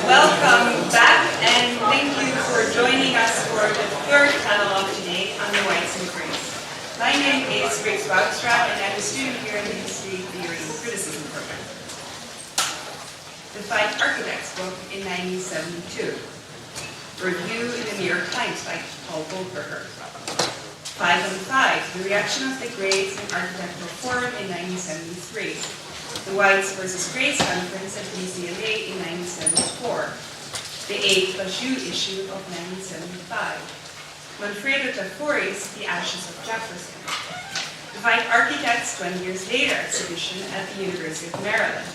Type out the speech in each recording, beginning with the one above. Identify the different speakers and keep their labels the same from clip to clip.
Speaker 1: Welcome back, and thank you for joining us for the third panel of today on the Whites and Greys. My name is Woudstra, and I'm a student here in the History, Theory, and Criticism program. The Five Architects book in 1972. Review in the New York Times by Paul Goldberger. 5 on 5, the reaction of the Greys in architectural forum in 1973. The Whites versus Greys conference at UCLA in 1974. The A+U issue of 1975. Manfredo Tafori's The Ashes of Jefferson. The Five Architects 20 years later exhibition at the University of Maryland.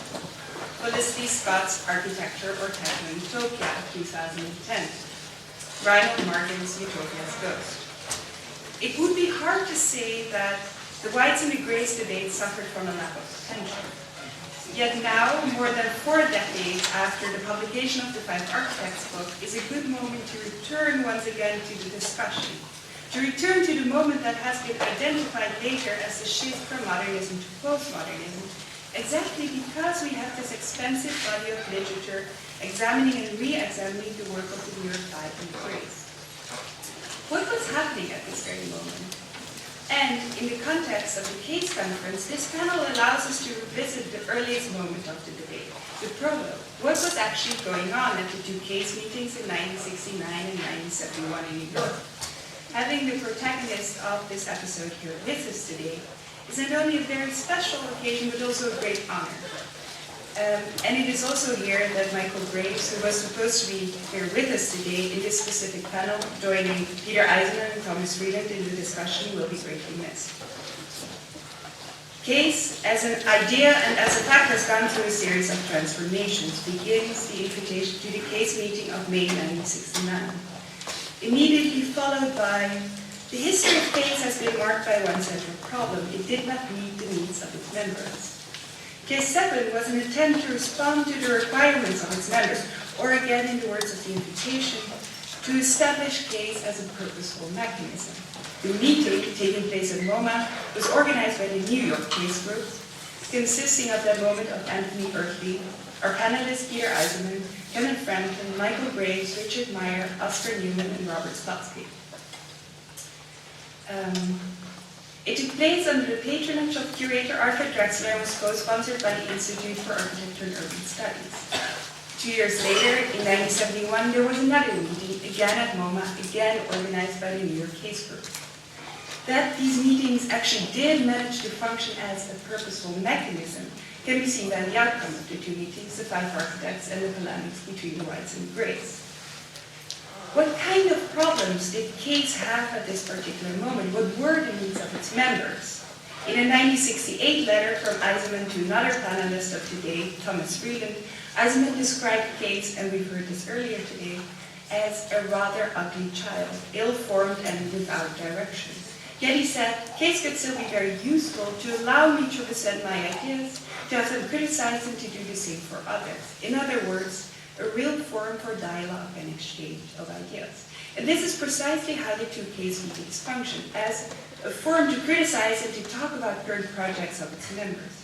Speaker 1: Felicity Scott's Architecture or Techno-Utopia, 2010. Reinhold Martin's Utopia's Ghost. It would be hard to say that the Whites and the Greys debate suffered from a lack of potential. Yet now, more than 4 decades after the publication of the Five Architects book, is a good moment to return once again to the discussion. To return to the moment that has been identified later as the shift from modernism to postmodernism, exactly because we have this expansive body of literature examining and re-examining the work of the New York Five and the Greys. What was happening at this very moment? And in the context of the Case Conference, this panel allows us to revisit the earliest moment of the debate, the prologue. What was actually going on at the 2 Case meetings in 1969 and 1971 in New York? Having the protagonist of this episode here with us today is not only a very special occasion, but also a great honor. And it is also here that Michael Graves, who was supposed to be here with us today in this specific panel, joining Peter Eisenman and Thomas Vreeland in the discussion, will be greatly missed. Case, as an idea and as a fact, has gone through a series of transformations, begins the invitation to the Case meeting of May 1969. Immediately followed by, the history of Case has been marked by one central problem: it did not meet the needs of its members. Case 7 was an attempt to respond to the requirements of its members, or again, in the words of the invitation, to establish Case as a purposeful mechanism. The meeting, taking place at MoMA, was organized by the New York Case Group, consisting of that moment of Anthony Earthley, our panelists Peter Eisenman, Kevin Frampton, Michael Graves, Richard Meyer, Oscar Newman, and Robert Slutzky. It took place under the patronage of curator Arthur Drexler and was co-sponsored by the Institute for Architecture and Urban Studies. 2 years later, in 1971, there was another meeting, again at MoMA, again organized by the New York Case Group. That these meetings actually did manage to function as a purposeful mechanism can be seen by the outcome of the 2 meetings, the Five Architects and the polemics between the Whites and the Greys. What kind of problems did Case have at this particular moment? What were the needs of its members? In a 1968 letter from Eisenman to another panelist of today, Thomas Vreeland, Eisenman described Case, and we've heard this earlier today, as a rather ugly child, ill-formed and without direction. Yet he said, Case could still be very useful to allow me to present my ideas, to have them criticized, and to do the same for others. In other words, a real forum for dialogue and exchange of ideas. And this is precisely how the 2 Case meetings function, as a forum to criticize and to talk about current projects of its members.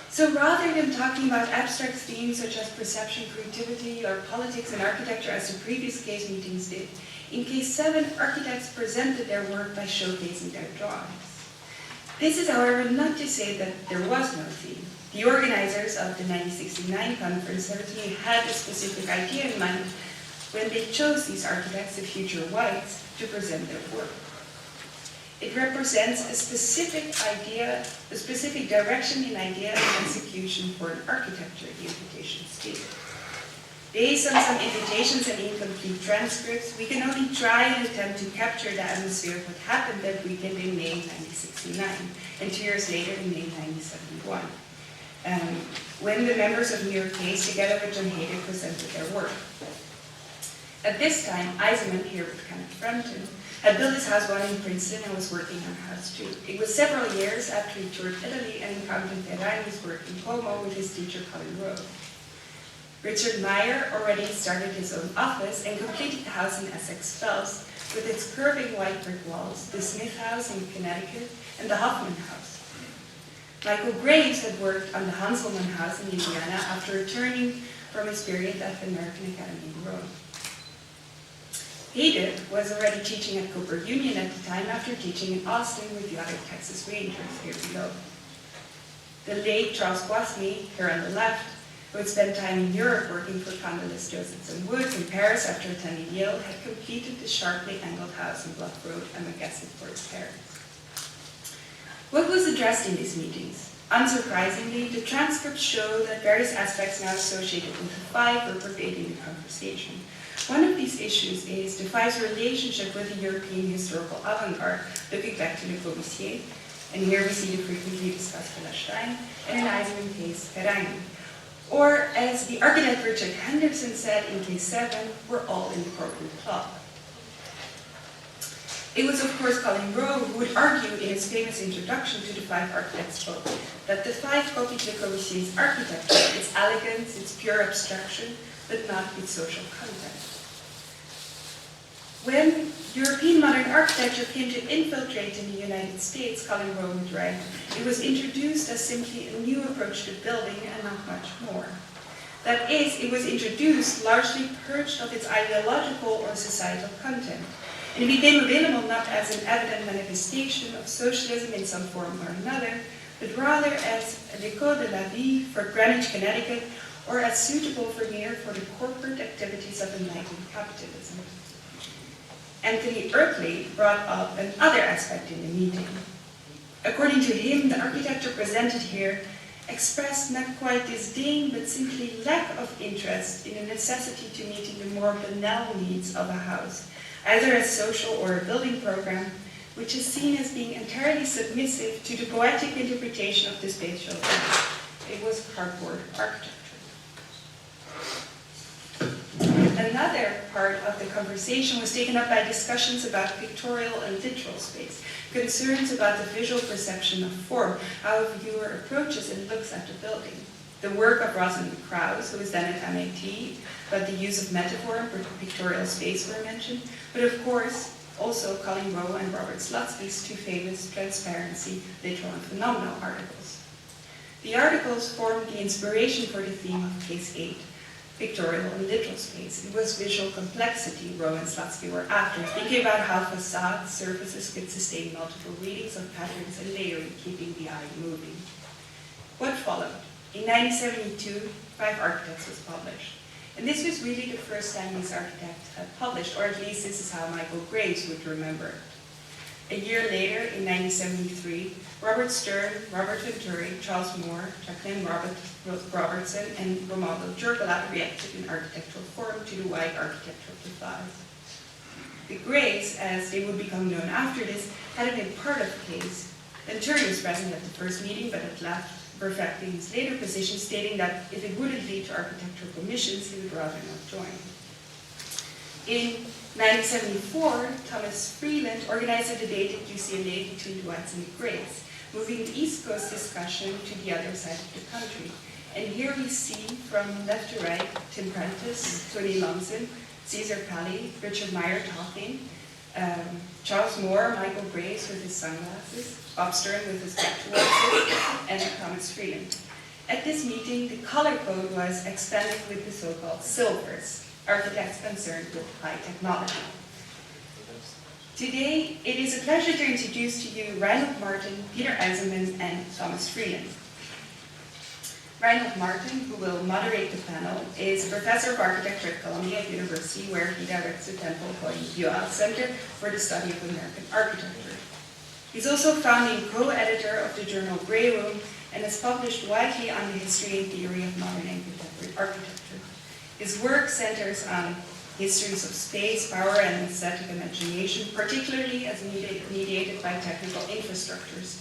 Speaker 1: So rather than talking about abstract themes such as perception, creativity, or politics and architecture as the previous Case meetings did, in Case 7, architects presented their work by showcasing their drawings. This is, however, not to say that there was no theme. The organizers of the 1969 conference certainly had a specific idea in mind when they chose these architects, the future Whites, to present their work. It represents a specific idea, a specific direction in idea and execution for an architecture, the invitation stated. Based on some invitations and incomplete transcripts, we can only try and attempt to capture the atmosphere of what happened that weekend in May 1969, and 2 years later in May 1971. When the members of New York Case, together with John Hayden, presented their work. At this time, Eisenman, here with Kenneth Frampton, had built his house one in Princeton and was working on House 2. It was several years after he toured Italy and encountered Terrani's work in Como with his teacher Colin Rowe. Richard Meyer already started his own office and completed the house in Essex Fells with its curving white brick walls, the Smith House in Connecticut, and the Hoffman House. Michael Graves had worked on the Hanselman House in Indiana after returning from his period at the American Academy in Rome. Hayden was already teaching at Cooper Union at the time after teaching in Austin with the other Texas Rangers here below. The late Charles Boisny, here on the left, who had spent time in Europe working for Panelists Josephs and Woods in Paris after attending Yale, had completed the sharply angled house in Bluff Road and McGuesson for his parents. What was addressed in these meetings? Unsurprisingly, the transcripts show that various aspects now associated with the Five were pervading the conversation. One of these issues is the Five's relationship with the European historical avant-garde, looking back to Le Corbusier, and here we see the frequently discussed Fellerstein, and in Eisenman case, Perrin. Or, as the architect Richard Henderson said in case 7, we're all in the corporate club. It was, of course, Colin Rowe who would argue in his famous introduction to the Five Architects book that the Five copied Le Corbusier's architecture, its elegance, its pure abstraction, but not its social content. When European modern architecture came to infiltrate in the United States, Colin Rowe would write, it was introduced as simply a new approach to building and not much more. That is, it was introduced largely purged of its ideological or societal content, and it became available not as an evident manifestation of socialism in some form or another, but rather as a décor de la vie for Greenwich, Connecticut, or as suitable for the corporate activities of enlightened capitalism. Anthony Erkley brought up another aspect in the meeting. According to him, the architecture presented here expressed not quite disdain, but simply lack of interest in the necessity to meeting the more banal needs of a house, either as social or a building program, which is seen as being entirely submissive to the poetic interpretation of the spatial image. It was cardboard architecture. Another part of the conversation was taken up by discussions about pictorial and literal space, concerns about the visual perception of form, how a viewer approaches and looks at the building. The work of Rosalind Krauss, who was then at MIT, about the use of metaphor and pictorial space were mentioned, but of course, also Colin Rowe and Robert Slutzky's two famous transparency, literal and phenomenal articles. The articles formed the inspiration for the theme of Case 8, pictorial and literal space. It was visual complexity Rowe and Slutzky were after, thinking about how facade surfaces could sustain multiple readings of patterns and layering, keeping the eye moving. What followed? In 1972, Five Architects was published. And this was really the first time these architects had published, or at least this is how Michael Graves would remember it. A year later, in 1973, Robert Stern, Robert Venturi, Charles Moore, Jacqueline Robertson, and Romualdo Jurgala reacted in architectural form to the wide architecture of the Five. The Graves, as they would become known after this, hadn't been part of the case. Venturi was present at the first meeting, but had left, perfecting his later position, stating that if it wouldn't lead to architectural commissions, he would rather not join. In 1974, Thomas Vreeland organized a debate at UCLA between the Whites and the Grays, moving the East Coast discussion to the other side of the country. And here we see, from left to right, Tim Prentice, Tony Lumsden, Cesar Pelli, Richard Meyer talking, Charles Moore, Michael Graves with his sunglasses, Bob Stern with his back towards us, and Thomas Vreeland. At this meeting, the color code was expanded with the so-called silvers, architects concerned with high technology. Today, it is a pleasure to introduce to you Reinhold Martin, Peter Eisenman, and Thomas Vreeland. Reinhold Martin, who will moderate the panel, is a professor of architecture at Columbia University, where he directs the Temple Pointe-Bual Center for the Study of American Architecture. He's also founding co-editor of the journal Grey Room and has published widely on the history and theory of modern and contemporary architecture. His work centers on histories of space, power, and aesthetic imagination, particularly as mediated by technical infrastructures.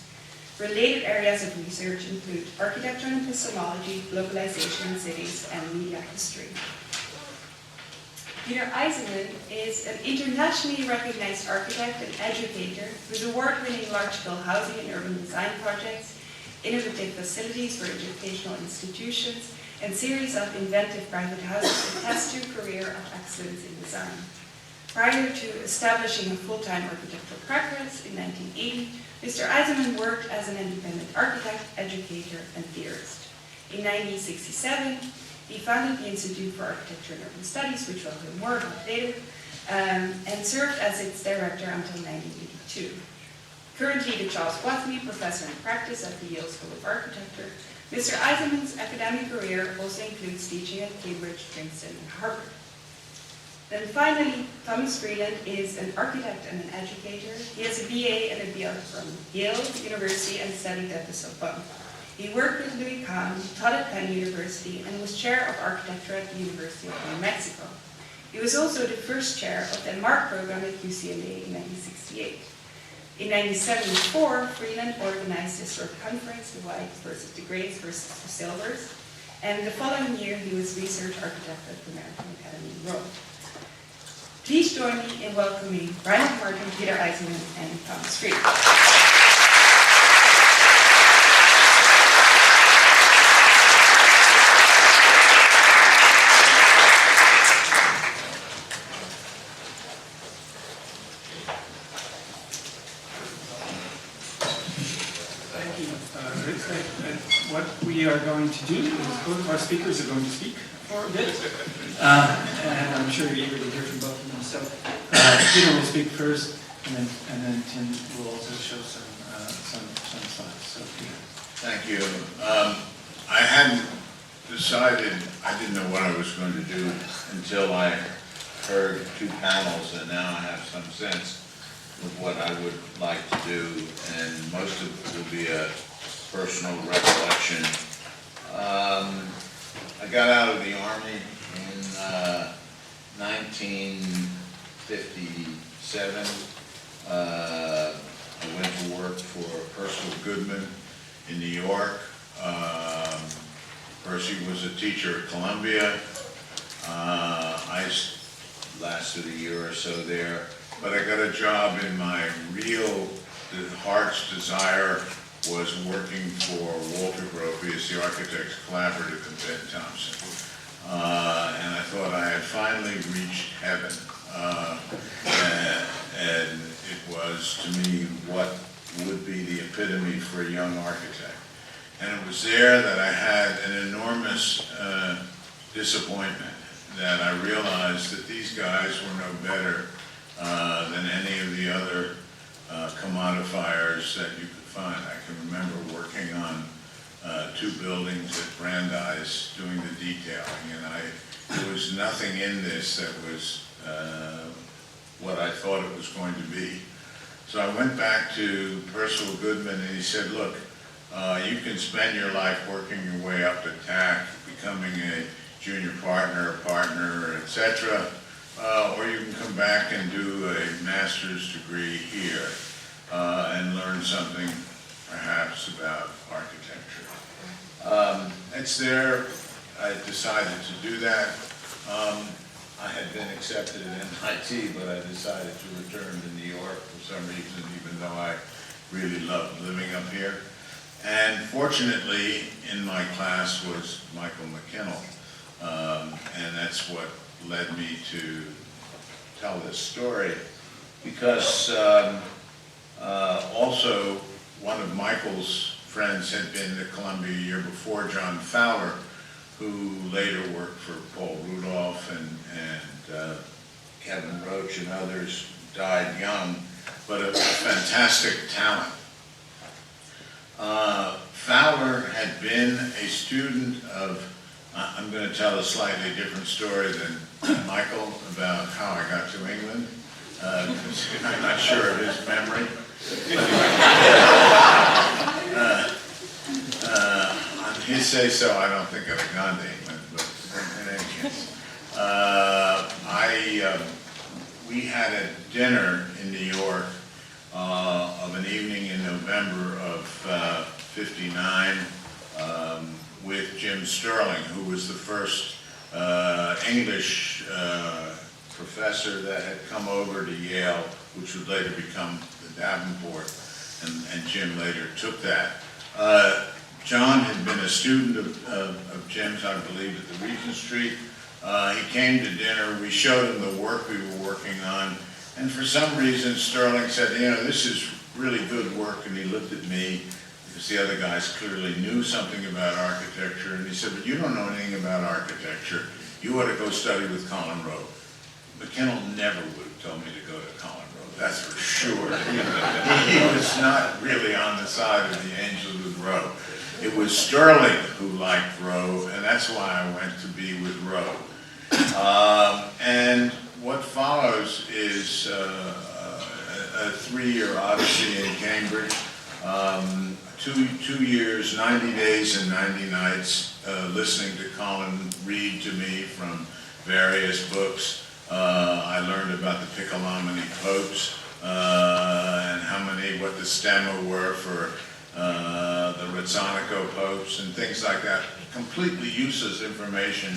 Speaker 1: Related areas of research include architecture and epistemology, localization in cities, and media history. Peter Eisenman is an internationally recognized architect and educator whose award-winning large-scale housing and urban design projects, innovative facilities for educational institutions, and series of inventive private houses attest to a career of excellence in design. Prior to establishing a full-time architectural practice in 1980, Mr. Eisenman worked as an independent architect, educator, and theorist. In 1967, He founded the Institute for Architecture and Urban Studies, which we'll hear more about later, and served as its director until 1982. Currently the Charles Wathney Professor in Practice at the Yale School of Architecture, Mr. Eisenman's academic career also includes teaching at Cambridge, Princeton, and Harvard. Then finally, Thomas Vreeland is an architect and an educator. He has a BA and a BL from Yale University and studied at the Sorbonne. He worked with Louis Kahn, taught at Penn University, and was chair of architecture at the University of New Mexico. He was also the first chair of the MARC program at UCLA in 1968. In 1974, Vreeland organized his short conference, The Whites versus the Greys versus the Silvers, and the following year he was research architect at the American Academy in Rome. Please join me in welcoming Reinhold Martin, Peter Eisenman, and Thomas Vreeland.
Speaker 2: Thank you, Rixt. And what we are going to do is both of our speakers are going to speak for a bit. And I'm sure you're eager to hear from both of them. So Peter will speak first, and then Tim will also show some slides. So Peter.
Speaker 3: Thank you. I hadn't decided, I didn't know what I was going to do until I heard two panels, and now I have some sense of what I would like to do, and most of it will be a personal recollection. I got out of the Army in 1957. I went to work for Percival Goodman in New York. Percy was a teacher at Columbia. I lasted a year or so there, but I got a job in my real heart's desire was working for Walter Gropey as the Architects Collaborative in Ben Thompson. And I thought I had finally reached heaven. And it was, to me, what would be the epitome for a young architect. And it was there that I had an enormous disappointment, that I realized that these guys were no better than any of the other commodifies that you could find. I can remember working on two buildings at Brandeis doing the detailing, and there was nothing in this that was what I thought it was going to be. So I went back to Percival Goodman, and he said, look, you can spend your life working your way up to TAC, becoming a junior partner, etc., or you can come back and do a master's degree here and learn something perhaps about architecture. It's there. I decided to do that. I had been accepted at MIT, but I decided to return to New York for some reason, even though I really loved living up here. And fortunately, in my class was Michael McKinnell, and that's what led me to tell this story, because also one of Michael's friends had been to Columbia a year before, John Fowler, who later worked for Paul Rudolph and Kevin Roach and others, died young, but a fantastic talent. Fowler had been a student of, I'm going to tell a slightly different story than Michael about how I got to England. I'm not sure of his memory. On his say-so, I don't think I'd have gone to England, but in any case. We had a dinner in New York of an evening in November of '59 with Jim Sterling, who was the first English professor that had come over to Yale, which would later become the Davenport, and Jim later took that. John had been a student of Jim's, I believe, at the Regent Street. He came to dinner, we showed him the work we were working on, and for some reason Sterling said, you know, this is really good work, and he looked at me, because the other guys clearly knew something about architecture, and he said, but you don't know anything about architecture. You ought to go study with Colin Rowe. McKinnell never would have told me to go to Colin Rowe, that's for sure. He was not really on the side of the angels with Rowe. It was Sterling who liked Rowe, and that's why I went to be with Rowe. And what follows is a 3-year odyssey in Cambridge. 2 years, 90 days and 90 nights, listening to Colin read to me from various books. I learned about the Piccolomini popes and what the stemma were for the Rizzonico popes and things like that. Completely useless information,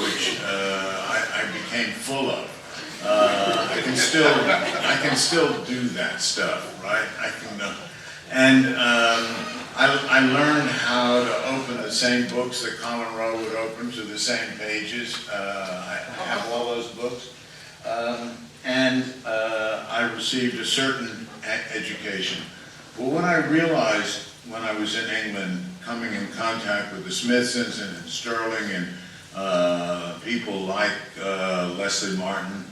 Speaker 3: which I became full of. I can still do that stuff, right? I learned how to open the same books that Colin Rowe would open to the same pages. I have all those books. I received a certain education. But what I realized when I was in England, coming in contact with the Smithsons and Sterling and people like Leslie Martin,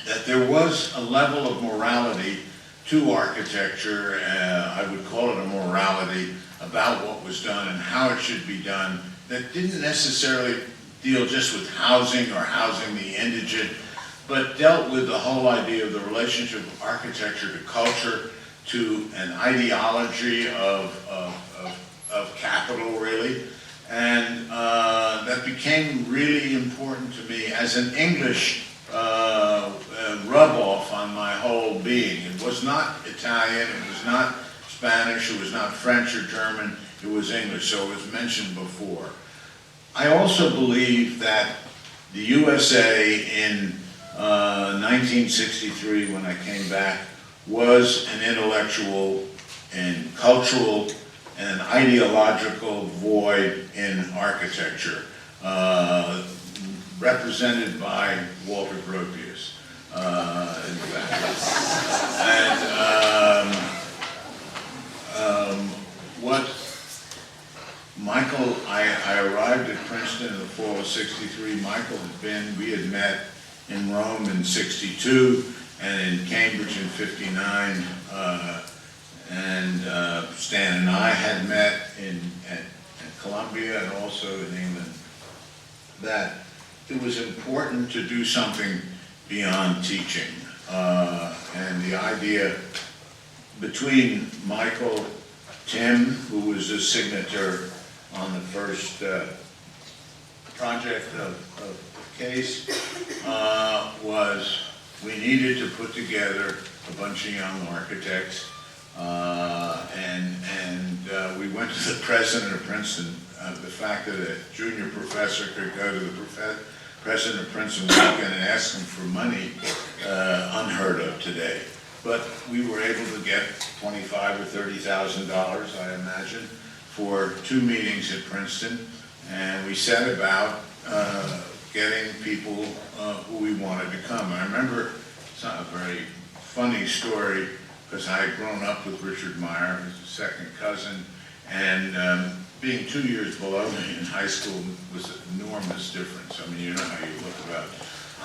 Speaker 3: that there was a level of morality to architecture. I would call it a morality about what was done and how it should be done, that didn't necessarily deal just with housing or housing the indigent, but dealt with the whole idea of the relationship of architecture to culture, to an ideology of capital, really. And that became really important to me as an English rub-off on my whole being. It was not Italian, it was not Spanish, it was not French or German, it was English, so it was mentioned before. I also believe that the USA in 1963, when I came back, was an intellectual and cultural and ideological void in architecture, represented by Walter Gropius, in fact. And what Michael, I arrived at Princeton in the fall of '63. Michael we had met in Rome in '62 and in Cambridge in '59. Stan and I had met at Columbia and also in England. That it was important to do something beyond teaching. And the idea between Michael, Tim, who was a signature on the first project of the case, was we needed to put together a bunch of young architects. We went to the president of Princeton. The fact that a junior professor could go to the president of Princeton, walk in and ask him for money, unheard of today. But we were able to get $25,000 or $30,000, I imagine, for 2 meetings at Princeton, and we set about getting people who we wanted to come. I remember, it's not a very funny story, because I had grown up with Richard Meyer, who's a second cousin, and being 2 years below me in high school was an enormous difference. I mean, you know how you look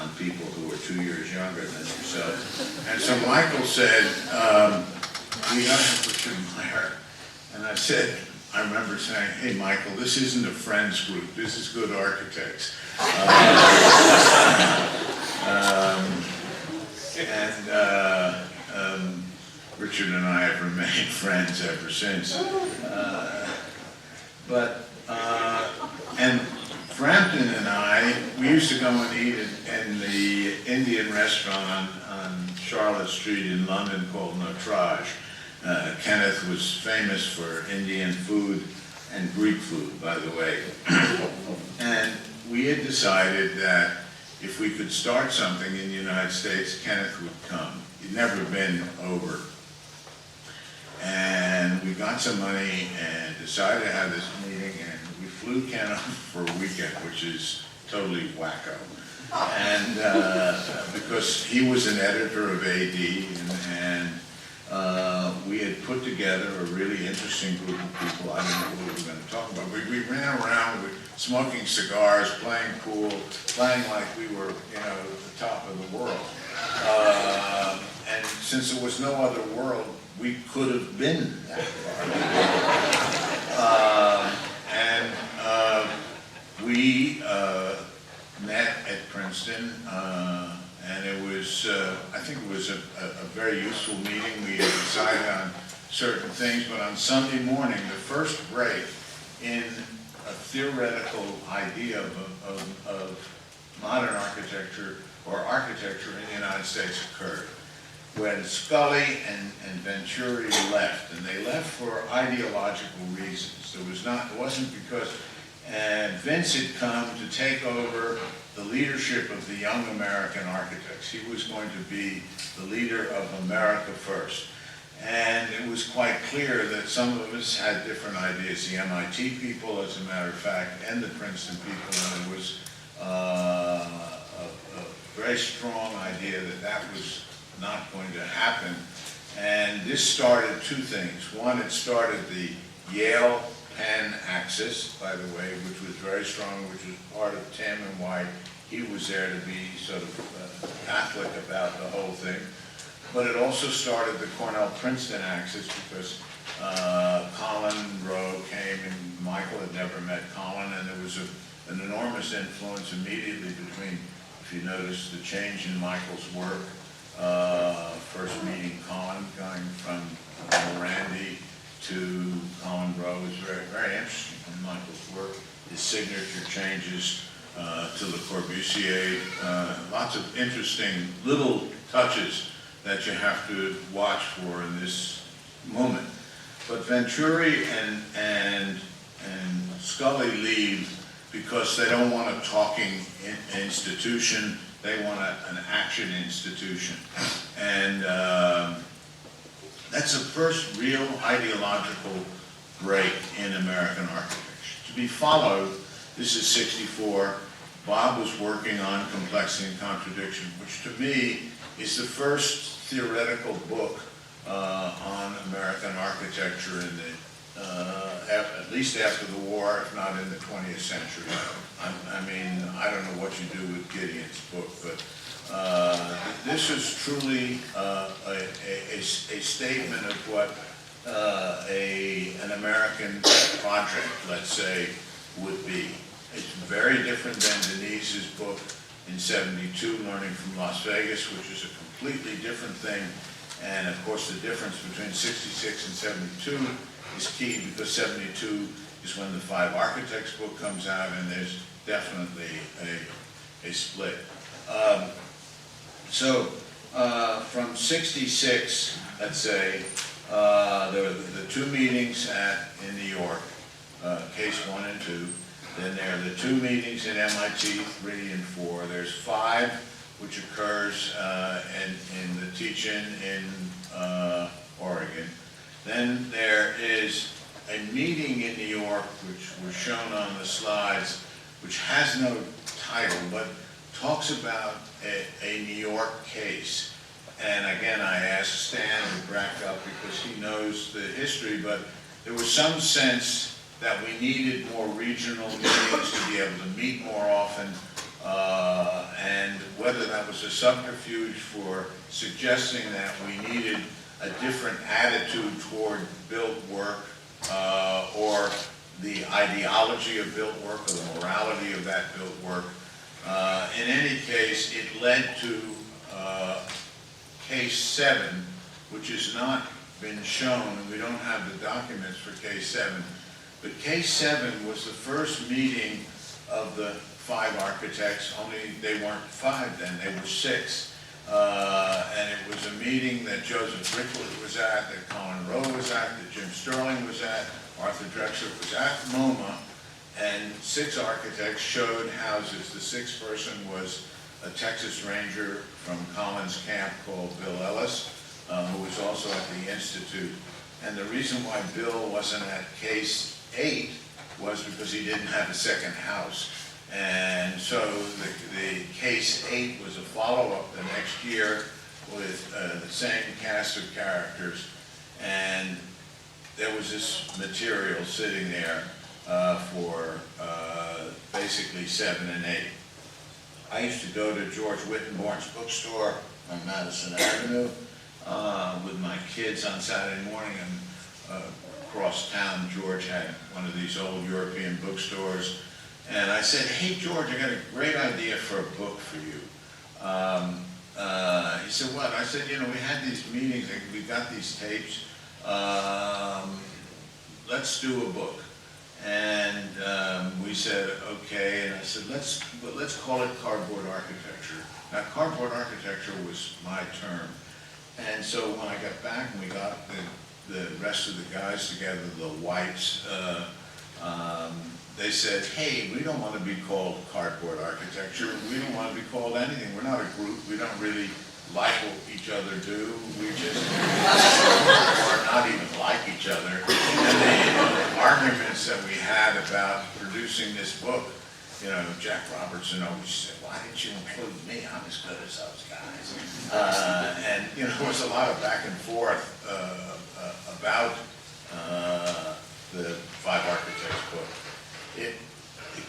Speaker 3: on people who are 2 years younger than yourself. And so Michael said, we don't have Richard Meyer. And I remember saying, hey, Michael, this isn't a friends group, this is good architects. Richard and I have remained friends ever since. And Frampton and I, we used to go and eat in the Indian restaurant on Charlotte Street in London called Notre. Kenneth was famous for Indian food and Greek food, by the way. And we had decided that if we could start something in the United States, Kenneth would come. He'd never been over. And we got some money and decided to have this meeting, and we flew Ken over for a weekend, which is totally wacko. And because he was an editor of AD, and we had put together a really interesting group of people. I don't know what we were going to talk about. We ran around with smoking cigars, playing pool, playing like we were, the top of the world. And since there was no other world, we could have been that far. We met at Princeton, and it was, I think it was a very useful meeting. We decided on certain things, but on Sunday morning, the first break in a theoretical idea of modern architecture or architecture in the United States occurred when Scully and Venturi left, and they left for ideological reasons. It wasn't because Vince had come to take over the leadership of the young American architects. He was going to be the leader of America first. And it was quite clear that some of us had different ideas. The MIT people, as a matter of fact, and the Princeton people, and it was a very strong idea that that was not going to happen. And this started two things. One, it started the Yale-Penn axis, by the way, which was very strong, which was part of Tim and why he was there to be sort of Catholic about the whole thing. But it also started the Cornell-Princeton axis because Colin Rowe came and Michael had never met Colin, and there was an enormous influence immediately between, if you notice, the change in Michael's work, first meeting Colin, going from Randy to Colin Rowe was very, very interesting in Michael's work. His signature changes to Le Corbusier, lots of interesting little touches that you have to watch for in this moment. But Venturi and Scully leave because they don't want a talking institution, they want an action institution. And that's the first real ideological break in American architecture. To be followed, this is 64, Bob was working on Complexity and Contradiction, which to me is the first theoretical book on American architecture in the, at least after the war, if not in the 20th century. I mean, I don't know what you do with Gideon's book, but this is truly a statement of what an American project, let's say, would be. It's very different than Denise's book in 72, Learning from Las Vegas, which is a completely different thing. And of course, the difference between 66 and 72 is key because 72 is when the Five Architects book comes out, and there's definitely a split. From 66, let's say, there were the two meetings in New York, case 1 and 2. Then there are the two meetings in MIT, 3 and 4. There's 5, which occurs in the teach-in in Oregon. Then there is a meeting in New York, which was shown on the slides, which has no title, but talks about a New York case. And again, I asked Stan to back up because he knows the history, but there was some sense that we needed more regional meetings to be able to meet more often, and whether that was a subterfuge for suggesting that we needed a different attitude toward built work, or the ideology of built work, or the morality of that built work. In any case, it led to case 7, which has not been shown, and we don't have the documents for case 7. But case 7 was the first meeting of the 5 architects, only they weren't 5 then, they were 6. And it was a meeting that Joseph Rickwood was at, that Colin Rowe was at, that Jim Sterling was at, Arthur Drexler was at MoMA, and 6 architects showed houses. The 6th person was a Texas Ranger from Collins Camp called Bill Ellis, who was also at the Institute. And the reason why Bill wasn't at case 8 was because he didn't have a second house. And so the case 8 was a follow-up the next year with the same cast of characters, and there was this material sitting there for basically 7 and 8. I used to go to George Wittenborn's bookstore on Madison Avenue with my kids on Saturday morning, and across town George had one of these old European bookstores, and I said, "Hey George, I got a great idea for a book for you." He said, "What?" I said, "You know, we had these meetings, and we got these tapes. Let's do a book." And we said, okay, and I said, let's call it Cardboard Architecture. Now, Cardboard Architecture was my term. And so when I got back and we got the rest of the guys together, the whites, they said, "Hey, we don't want to be called Cardboard Architecture. We don't want to be called anything. We're not a group. We don't really like what each other do. We just or not even like each other." And the arguments that we had about producing this book, you know, Jack Robertson always said, "Why didn't you include me? I'm as good as those guys." And, you know, there was a lot of back and forth about the Five Architects book. It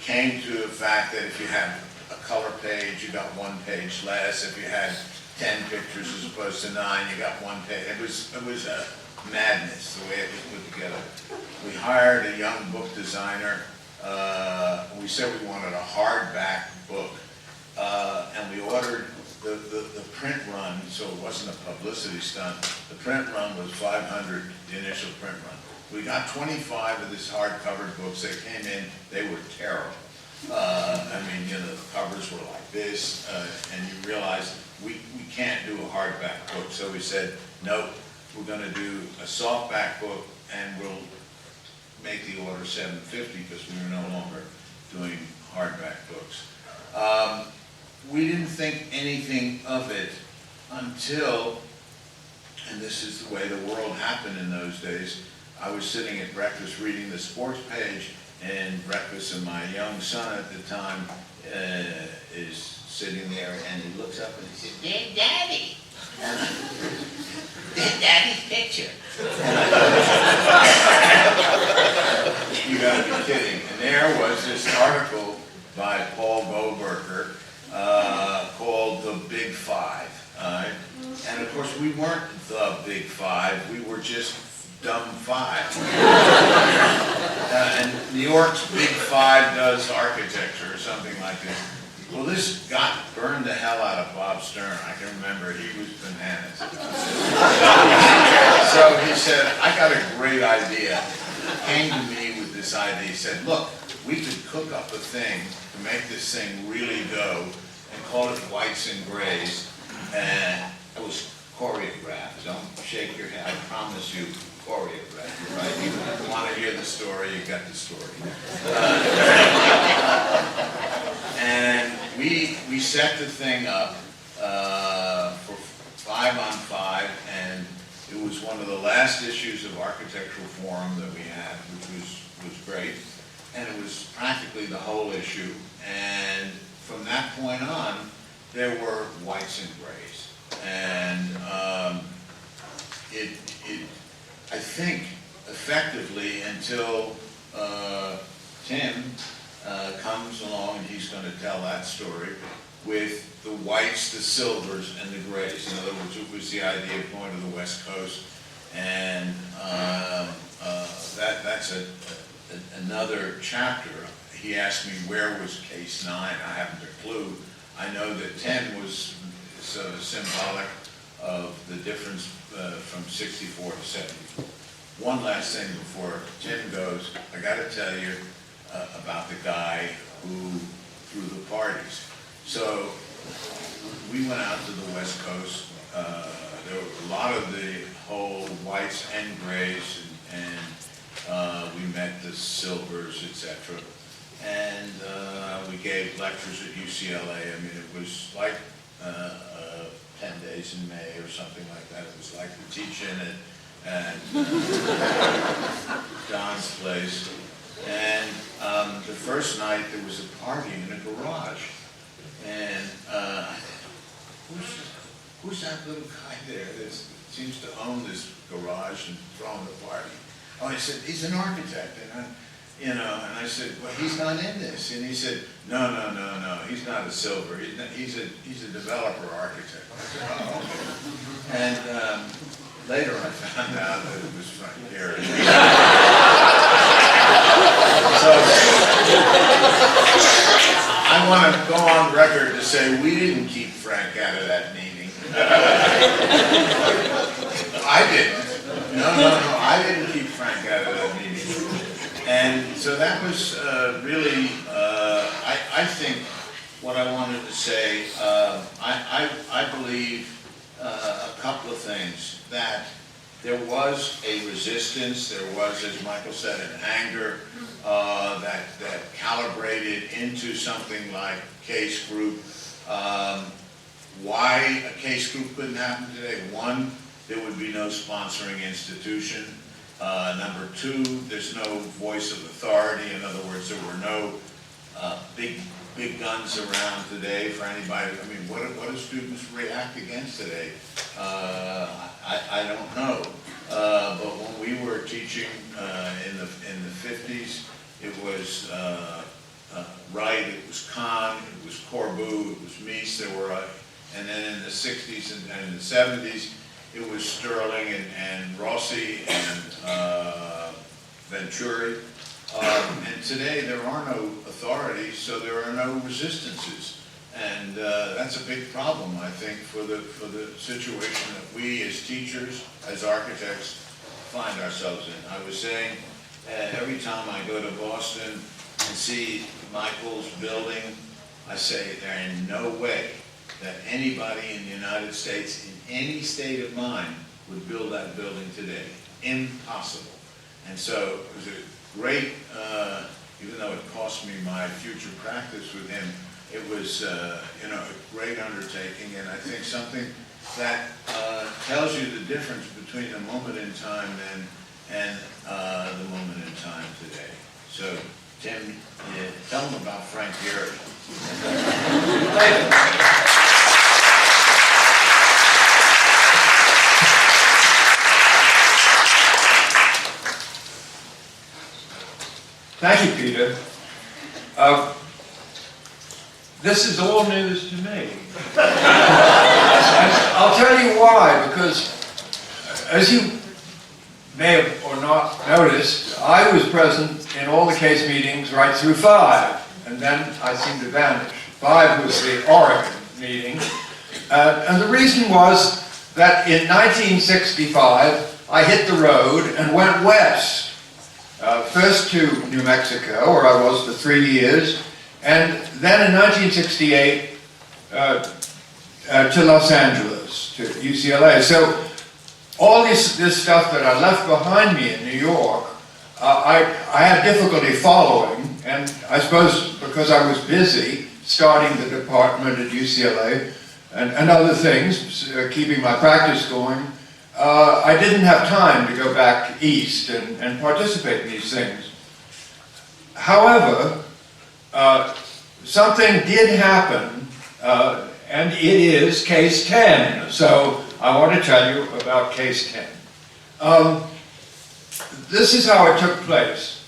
Speaker 3: came to the fact that if you had a color page, you got 1 page less. If you had 10 pictures as opposed to 9, you got 1 page. It was a madness the way it was put together. We hired a young book designer. We said we wanted a hardback book, and we ordered the print run, so it wasn't a publicity stunt. The print run was 500, the initial print run. We got 25 of these hardcover books. They came in, they were terrible. I mean, you know, the covers were like this, and you realize we can't do a hardback book. So we said, nope, we're going to do a softback book, and we'll make the order $750 because we were no longer doing hardback books. We didn't think anything of it until, and this is the way the world happened in those days, I was sitting at breakfast reading the sports page, and breakfast, and my young son at the time is sitting there, and he looks up and he said, "There's Daddy! There's Daddy's picture." You gotta be kidding. And there was this article by Paul Goldberger called The Big Five. And of course, we weren't the Big Five, we were just Dumb Five. And New York's Big Five does architecture or something like this. Well, this burned the hell out of Bob Stern. I can remember he was bananas. So he said, "I got a great idea." He came to me with this idea. He said, "Look, we could cook up a thing to make this thing really go and call it Whites and Grays." And it was choreographed. Don't shake your head. I promise you, choreographed. Right? You want to hear the story, you got the story. And we set the thing up for 5 on 5, and it was one of the last issues of Architectural Forum that we had, which was great, and it was practically the whole issue. And from that point on, there were Whites and Grays, and I think effectively until Tim comes along, and he's going to tell that story, with the whites, the silvers, and the grays. In other words, it was the idea of going to the West Coast, and that's another chapter. He asked me where was case 9. I haven't a clue. I know that 10 was sort of symbolic of the difference from 64 to 74. One last thing before Tim goes, I got to tell you about the guy who threw the parties. So we went out to the West Coast. There were a lot of the whole whites and grays, and we met the silvers, etc. And we gave lectures at UCLA. I mean, it was like 10 days in May or something like that. It was like the teach-in at John's place. And the first night there was a party in a garage. And I thought, who's that little guy there that seems to own this garage and throwing the party? Oh, he said, he's an architect. And I said, well, he's not in this. And he said, no, he's not a silver. He's a developer architect. I said, oh, okay. And later I found out that it was Frank Gehry. So I want to go on record to say we didn't keep Frank out of that meeting. I didn't. No, I didn't keep Frank out of that meeting. And so that was really, I think what I wanted to say, I believe a couple of things, that there was a resistance, there was, as Michael said, an anger that calibrated into something like case group. Why a case group couldn't happen today? One, there would be no sponsoring institution. Number two, there's no voice of authority. In other words, there were no big guns around today for anybody. I mean, what do students react against today? I don't know. But when we were teaching in the 50s, it was Wright, it was Kahn, it was Corbu, it was Mies. There were, and then in the 60s and in the 70s, it was Sterling and Rossi and Venturi. And today there are no authorities, so there are no resistances. And that's a big problem, I think, for the situation that we as teachers, as architects, find ourselves in. I was saying, every time I go to Boston and see Michael's building, I say there is no way that anybody in the United States, in any state of mind, would build that building today. Impossible. And so it was a great, even though it cost me my future practice with him, it was a great undertaking, and I think something that tells you the difference between the moment in time and the moment in time today. So, Tim, tell them about Frank Gehry.
Speaker 4: Thank you, Peter. This is all news to me. And I'll tell you why, because as you may have or not noticed, I was present in all the case meetings right through 5, and then I seemed to vanish. 5 was the Oregon meeting, and the reason was that in 1965, I hit the road and went west. First to New Mexico, where I was for 3 years, and then in 1968 to Los Angeles, to UCLA. So all this stuff that I left behind me in New York, I had difficulty following, and I suppose because I was busy starting the department at UCLA and other things, keeping my practice going, I didn't have time to go back east and participate in these things. However, something did happen, and it is case 10. So I want to tell you about case 10. This is how it took place.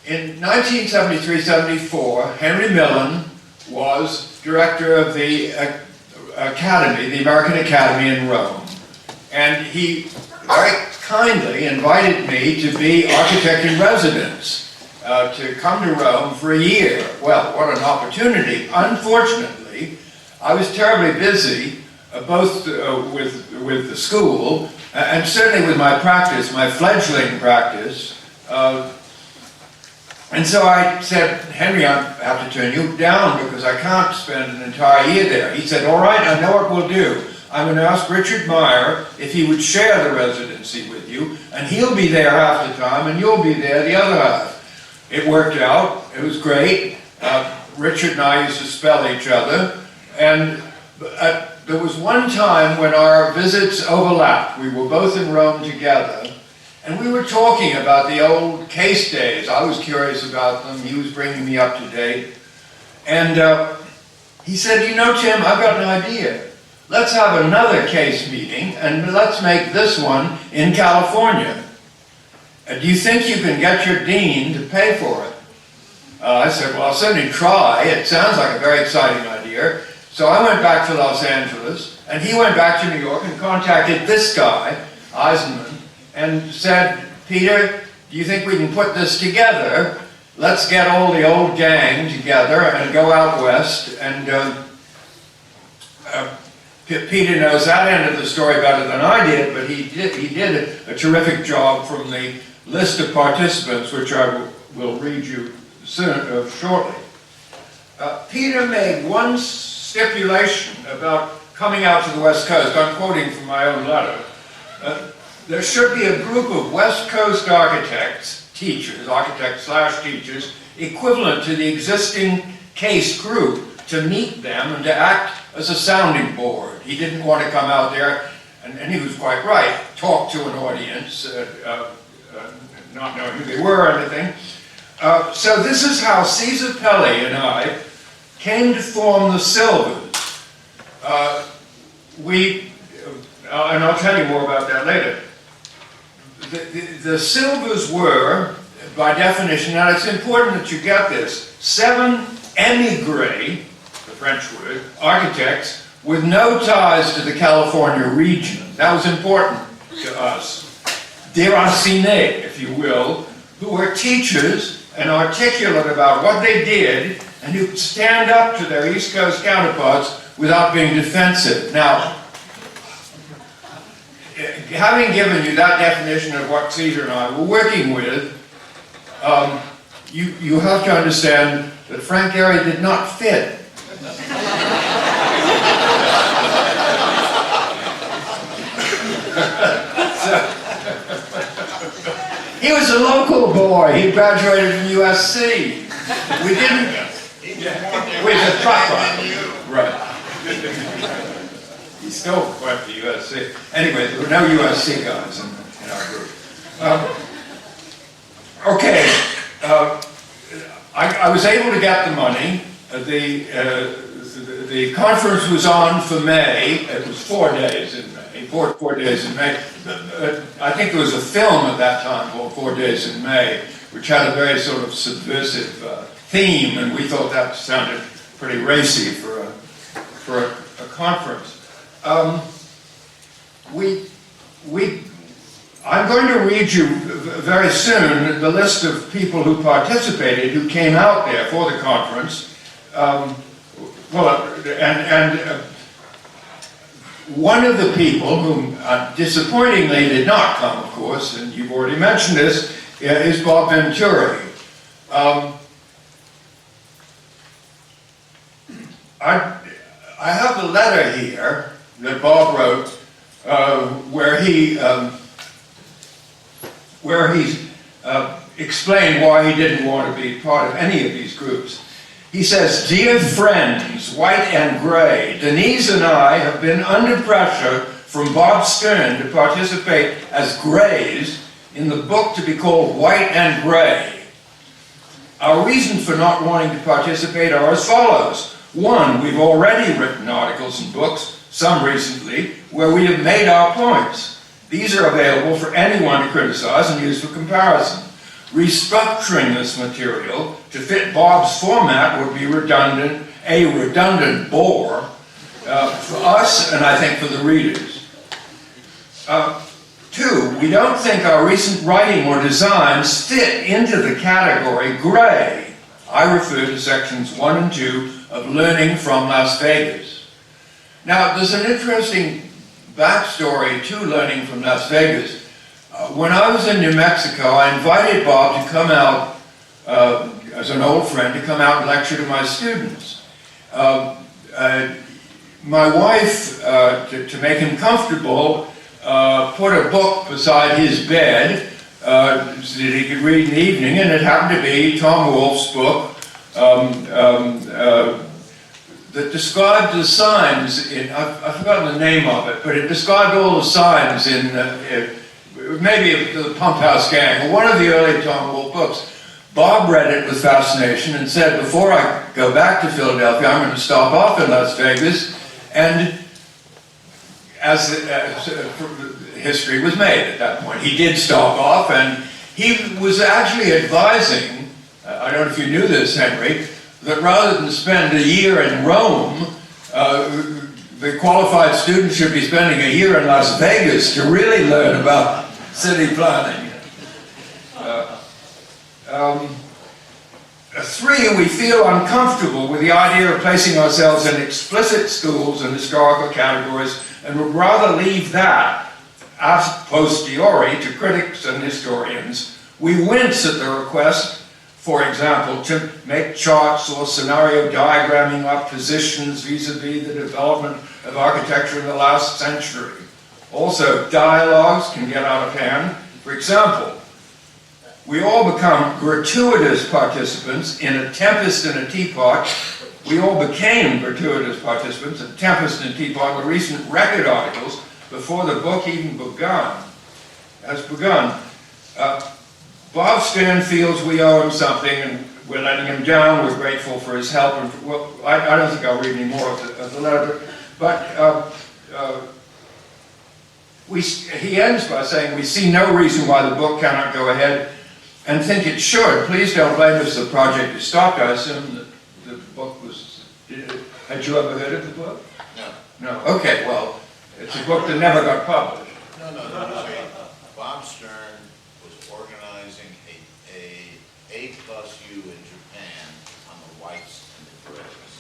Speaker 4: In 1973-74, Henry Millen was director of the Academy, the American Academy in Rome. And he very kindly invited me to be architect in residence, to come to Rome for a year. Well, what an opportunity. Unfortunately, I was terribly busy, both with the school, and certainly with my practice, my fledgling practice. And so I said, Henry, I have to turn you down because I can't spend an entire year there. He said, all right, I know what we'll do. I'm going to ask Richard Meyer if he would share the residency with you, and he'll be there half the time, and you'll be there the other half. It worked out. It was great. Richard and I used to spell each other, and there was one time when our visits overlapped. We were both in Rome together, and we were talking about the old case days. I was curious about them. He was bringing me up to date. And he said, you know, Tim, I've got an idea. let's have another case meeting, and let's make this one in California. Do you think you can get your dean to pay for it? I said, well, I'll certainly try. It sounds like a very exciting idea. So I went back to Los Angeles, and he went back to New York and contacted this guy, Eisenman, and said, Peter, do you think we can put this together? Let's get all the old gang together and go out west. And Peter knows that end of the story better than I did, but he did a terrific job from the list of participants, which I will read you soon, shortly. Peter made one stipulation about coming out to the West Coast. I'm quoting from my own letter. There should be a group of West Coast architects, teachers, architects/teachers, equivalent to the existing case group to meet them and to act as a sounding board. He didn't want to come out there, and he was quite right, talk to an audience, not knowing who they were or anything. So this is how Caesar Pelli and I came to form the Silvers. And I'll tell you more about that later. The Silvers were, by definition, now it's important that you get this, 7 émigrés, the French word, architects, with no ties to the California region. That was important to us. Déracinés, if you will, who were teachers and articulate about what they did and who could stand up to their East Coast counterparts without being defensive. Now, having given you that definition of what Caesar and I were working with, you have to understand that Frank Gehry did not fit. He was a local boy. He graduated from USC. We didn't. With a trucker. Right. He still went to USC. Anyway, there were no USC guys in our group. Okay. I was able to get the money. The conference was on for May. It was 4 days in May. 4 days in May. I think there was a film at that time called 4 Days in May, which had a very sort of subversive theme, and we thought that sounded pretty racy for a conference. I'm going to read you very soon the list of people who participated, who came out there for the conference. One of the people whom disappointingly did not come, of course, and you've already mentioned this, is Bob Venturi. I have a letter here that Bob wrote where he explained why he didn't want to be part of any of these groups. He says, "Dear friends, white and gray, Denise and I have been under pressure from Bob Stern to participate as grays in the book to be called White and Gray. Our reasons for not wanting to participate are as follows. 1, we've already written articles and books, some recently, where we have made our points. These are available for anyone to criticize and use for comparison. Restructuring this material to fit Bob's format would be a redundant bore for us and I think for the readers. 2, we don't think our recent writing or designs fit into the category gray. I refer to sections 1 and 2 of Learning from Las Vegas. Now, there's an interesting backstory to Learning from Las Vegas. When I was in New Mexico, I invited Bob to come out, as an old friend, to come out and lecture to my students. My wife, to make him comfortable, put a book beside his bed so that he could read in the evening, and it happened to be Tom Wolfe's book that described the signs in, I've forgotten the name of it, but it described all the signs in maybe the Pump House Gang, or one of the early Tom Wolfe books. Bob read it with fascination and said, before I go back to Philadelphia, I'm going to stop off in Las Vegas and as history was made at that point. He did stop off, and he was actually advising, I don't know if you knew this, Henry, that rather than spend a year in Rome, the qualified student should be spending a year in Las Vegas to really learn about city planning. Three, we feel uncomfortable with the idea of placing ourselves in explicit schools and historical categories, and would rather leave that a posteriori to critics and historians. We wince at the request, for example, to make charts or scenario diagramming up positions vis-a-vis the development of architecture in the last century. Also, dialogues can get out of hand. For example, we all become gratuitous participants in A Tempest in a Teapot. We all became gratuitous participants in Tempest in a Teapot, the recent record articles, before the book even has begun. Bob Stern feels we owe him something, and we're letting him down. We're grateful for his help. And well, I don't think I'll read any more of the letter, but he ends by saying, "We see no reason why the book cannot go ahead and think it should. Please don't blame us if the project is stopped." I assume that the book was... Had you ever heard of the book?
Speaker 3: No.
Speaker 4: No. Okay, well, it's a book that never got published.
Speaker 3: No, Bob Stern was organizing a plus U in Japan on the whites and the grays.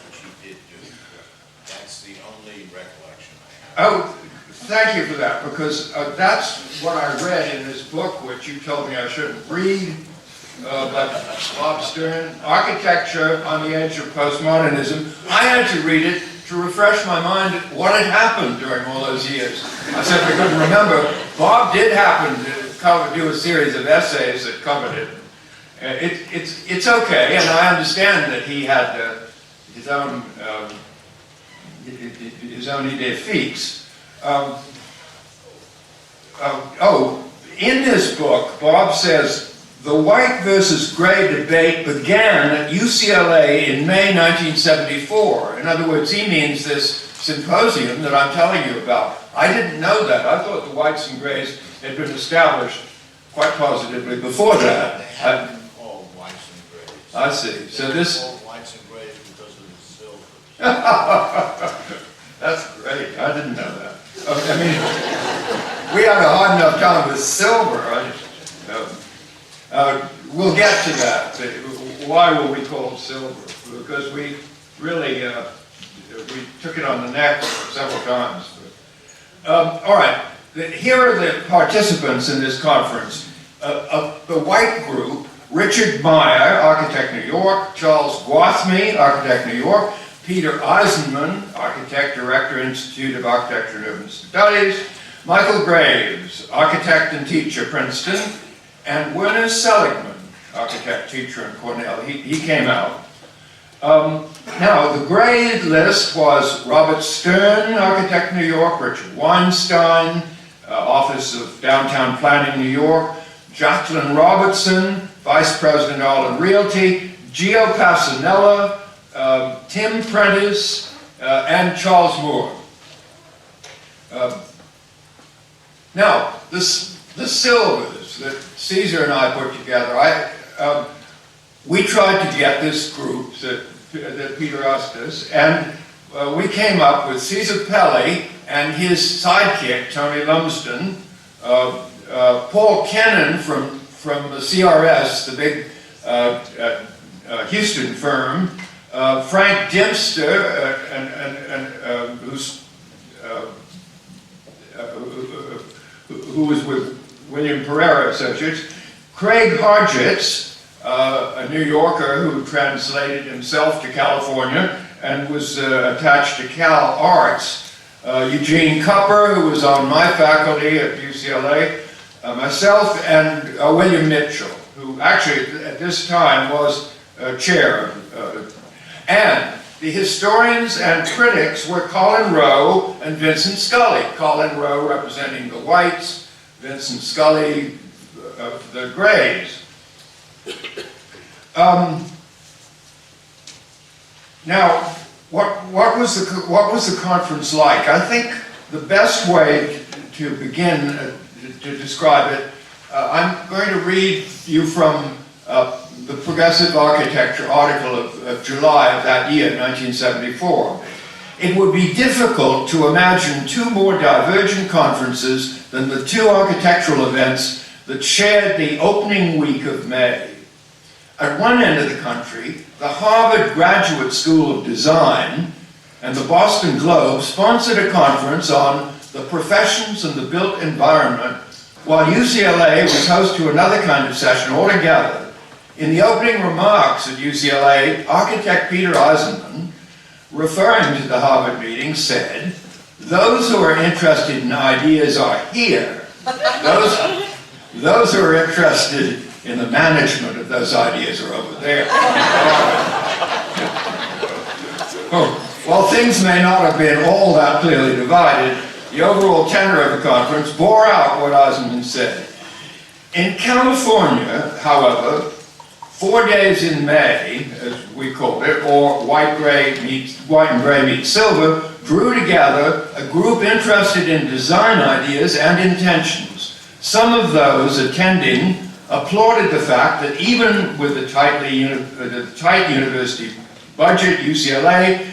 Speaker 3: And she did do that. That's the only recollection I have.
Speaker 4: Oh, thank you for that, because that's what I read in this book, which you told me I shouldn't read, but Bob Stern, Architecture on the Edge of Postmodernism. I had to read it to refresh my mind what had happened during all those years. I simply couldn't remember. Bob did happen to do a series of essays that covered it. It's okay, and I understand that he had his own idée fixe. In this book, Bob says, the white versus gray debate began at UCLA in May 1974. In other words, he means this symposium that I'm telling you about. I didn't know that. I thought the whites and grays had been established quite positively before that.
Speaker 3: They haven't been called whites and grays.
Speaker 4: I see. So this...
Speaker 3: They're called whites and grays because of the silver.
Speaker 4: That's great. I didn't know that. I mean, we had a hard enough time with silver. We'll get to that. Why were we called silver? Because we really we took it on the neck several times. All right. Here are the participants in this conference. The white group: Richard Meyer, Architect, New York; Charles Gwathmey, Architect, New York; Peter Eisenman, Architect, Director, Institute of Architecture and Urban Studies; Michael Graves, Architect and Teacher, Princeton; and Werner Seligman, Architect, Teacher in Cornell. He came out. Now, the gray list was Robert Stern, Architect, New York; Richard Weinstein, Office of Downtown Planning, New York; Jacqueline Robertson, Vice President, Alden Realty; Gio Passanella, Tim Prentice, and Charles Moore. Now, the silvers that Caesar and I put together, we tried to get this group that Peter asked us, and we came up with Caesar Pelli and his sidekick, Tony Lumsden, Paul Kennan from the CRS, the big Houston firm, Frank Dempster, who was with William Pereira Associates, Craig Hargitz, a New Yorker who translated himself to California and was attached to Cal Arts, Eugene Cupper, who was on my faculty at UCLA, myself, and William Mitchell, who actually at this time was chair. And the historians and critics were Colin Rowe and Vincent Scully. Colin Rowe representing the whites, Vincent Scully of the grays. Now, What was the conference like? I think the best way to begin to describe it, I'm going to read you from the Progressive Architecture article of July of that year, 1974. It would be difficult to imagine two more divergent conferences than the two architectural events that shared the opening week of May. At one end of the country, the Harvard Graduate School of Design and the Boston Globe sponsored a conference on the professions and the built environment, while UCLA was host to another kind of session altogether. In the opening remarks at UCLA, architect Peter Eisenman, referring to the Harvard meeting, said, "Those who are interested in ideas are here. Those who are interested in the management of those ideas are over there." While things may not have been all that clearly divided, the overall tenor of the conference bore out what Eisenman said. In California, however, 4 days in May, as we called it, or white and gray meets silver, drew together a group interested in design ideas and intentions. Some of those attending applauded the fact that even with the tight university budget, UCLA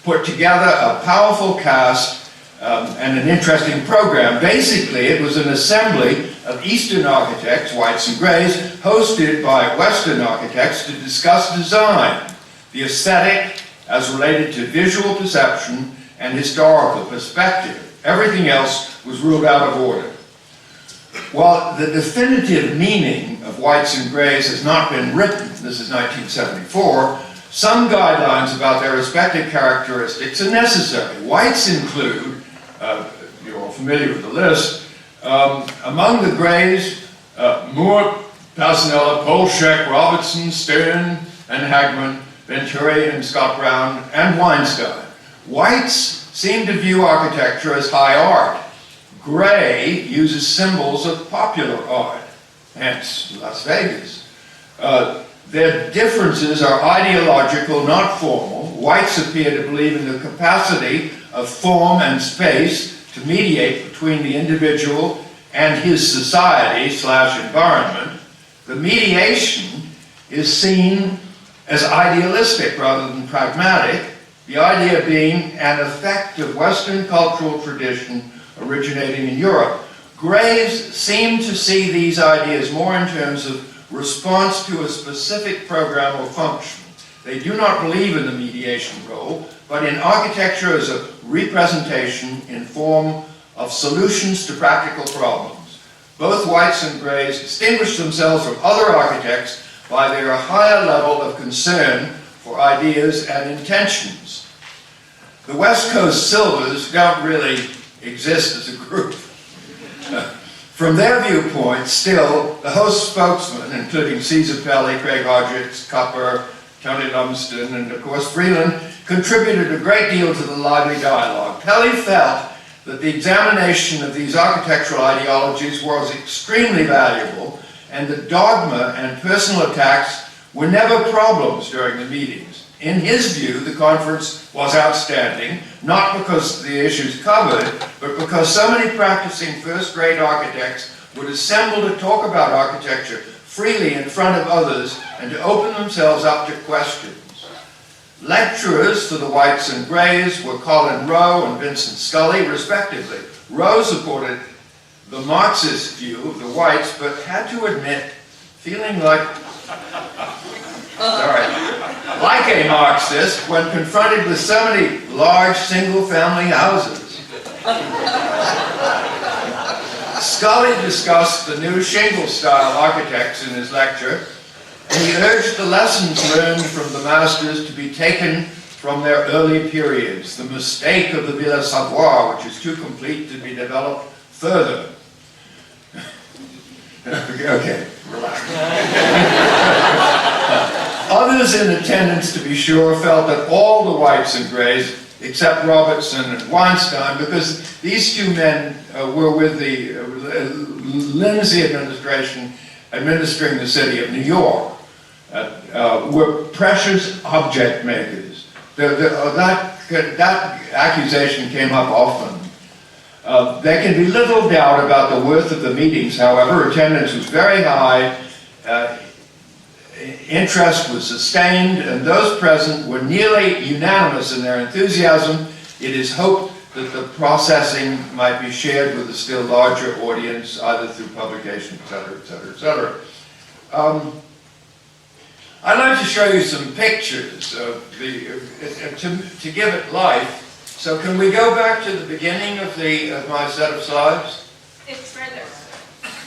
Speaker 4: put together a powerful cast and an interesting program. Basically, it was an assembly of Eastern architects, whites and grays, hosted by Western architects to discuss design, the aesthetic as related to visual perception and historical perspective. Everything else was ruled out of order. While the definitive meaning of whites and grays has not been written, this is 1974, some guidelines about their respective characteristics are necessary. Whites include, you're all familiar with the list, among the grays, Moore, Passanella, Polshek, Robertson, Stern, and Hagman, Venturi, and Scott Brown, and Weinstein. Whites seem to view architecture as high art. Gray uses symbols of popular art, hence Las Vegas. Their differences are ideological, not formal. Whites appear to believe in the capacity of form and space to mediate between the individual and his society/environment. The mediation is seen as idealistic rather than pragmatic, the idea being an effect of Western cultural tradition originating in Europe. Grays seem to see these ideas more in terms of response to a specific program or function. They do not believe in the mediation role, but in architecture as a representation in form of solutions to practical problems. Both whites and grays distinguish themselves from other architects by their higher level of concern for ideas and intentions. The West Coast Silvers don't really exist as a group. From their viewpoint, still, the host spokesmen, including Caesar Pelli, Craig Hodgetts, Cupper, Tony Lumsden, and of course Vreeland, contributed a great deal to the lively dialogue. Pelli felt that the examination of these architectural ideologies was extremely valuable, and that dogma and personal attacks were never problems during the meetings. In his view, the conference was outstanding, not because of the issues covered, but because so many practicing first-rate architects would assemble to talk about architecture freely in front of others and to open themselves up to questions. Lecturers for the whites and grays were Colin Rowe and Vincent Scully, respectively. Rowe supported the Marxist view of the whites, but had to admit, feeling like a Marxist when confronted with so many large single-family houses. Scully discussed the new shingle-style architects in his lecture, and he urged the lessons learned from the masters to be taken from their early periods, the mistake of the Villa Savoie, which is too complete to be developed further. Okay, relax. Others in attendance, to be sure, felt that all the whites and grays, except Robertson and Weinstein, because these two men were with the Lindsay administration administering the city of New York, were precious object makers. That that accusation came up often. There can be little doubt about the worth of the meetings, however. Attendance was very high, interest was sustained, and those present were nearly unanimous in their enthusiasm. It is hoped that the processing might be shared with a still larger audience, either through publication, etc., etc., etc. I'd like to show you some pictures of to give it life. So can we go back to the beginning of my set of slides?
Speaker 1: It's right there.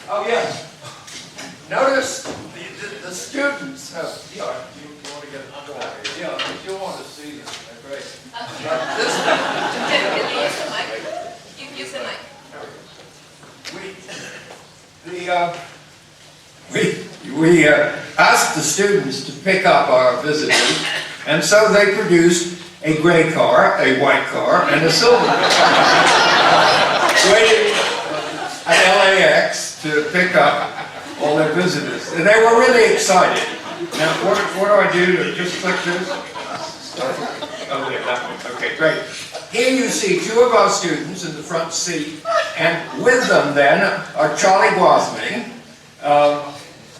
Speaker 4: Oh, yes. Notice the students. Yeah, you want to get it under yeah, if you want to see them, they're great.
Speaker 1: Use the mic.
Speaker 4: We asked the students to pick up our visitors, and so they produced a gray car, a white car, and a silver car, waiting at LAX to pick up all their visitors. And they were really excited. Now, what do I do to just click this? Oh, yeah, that one. Okay, great. Here you see two of our students in the front seat, and with them then are Charlie Guathmy,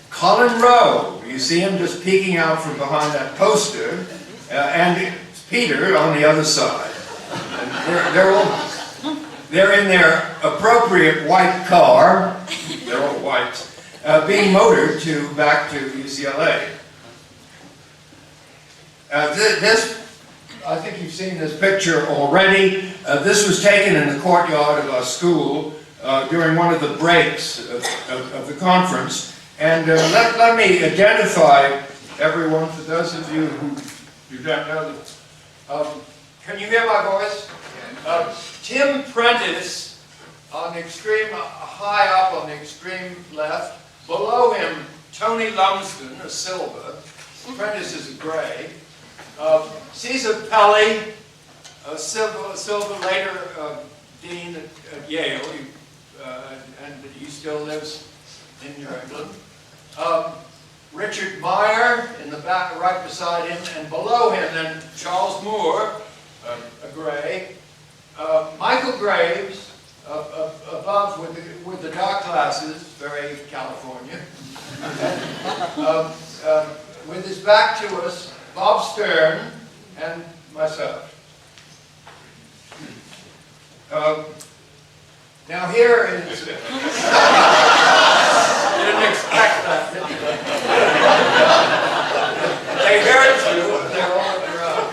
Speaker 4: Colin Rowe. You see him just peeking out from behind that poster, and Peter on the other side. And they're in their appropriate white car, they're all whites, being motored back to UCLA. This, I think you've seen this picture already. This was taken in the courtyard of our school during one of the breaks of the conference. And let me identify everyone, for those of you who do not know them. Can you hear my voice? Tim Prentice on the extreme, high up on the extreme left. Below him, Tony Lumsden, a silver. Prentice is a gray. Caesar Pelly, a silver later dean at Yale, and he still lives in New England. Richard Meyer in the back, right beside him, and below him then Charles Moore, a gray. Michael Graves, above with the dark glasses, very California. With his back to us, Bob Stern and myself. Now here is... Didn't expect that, did you? They heard you, they're all around.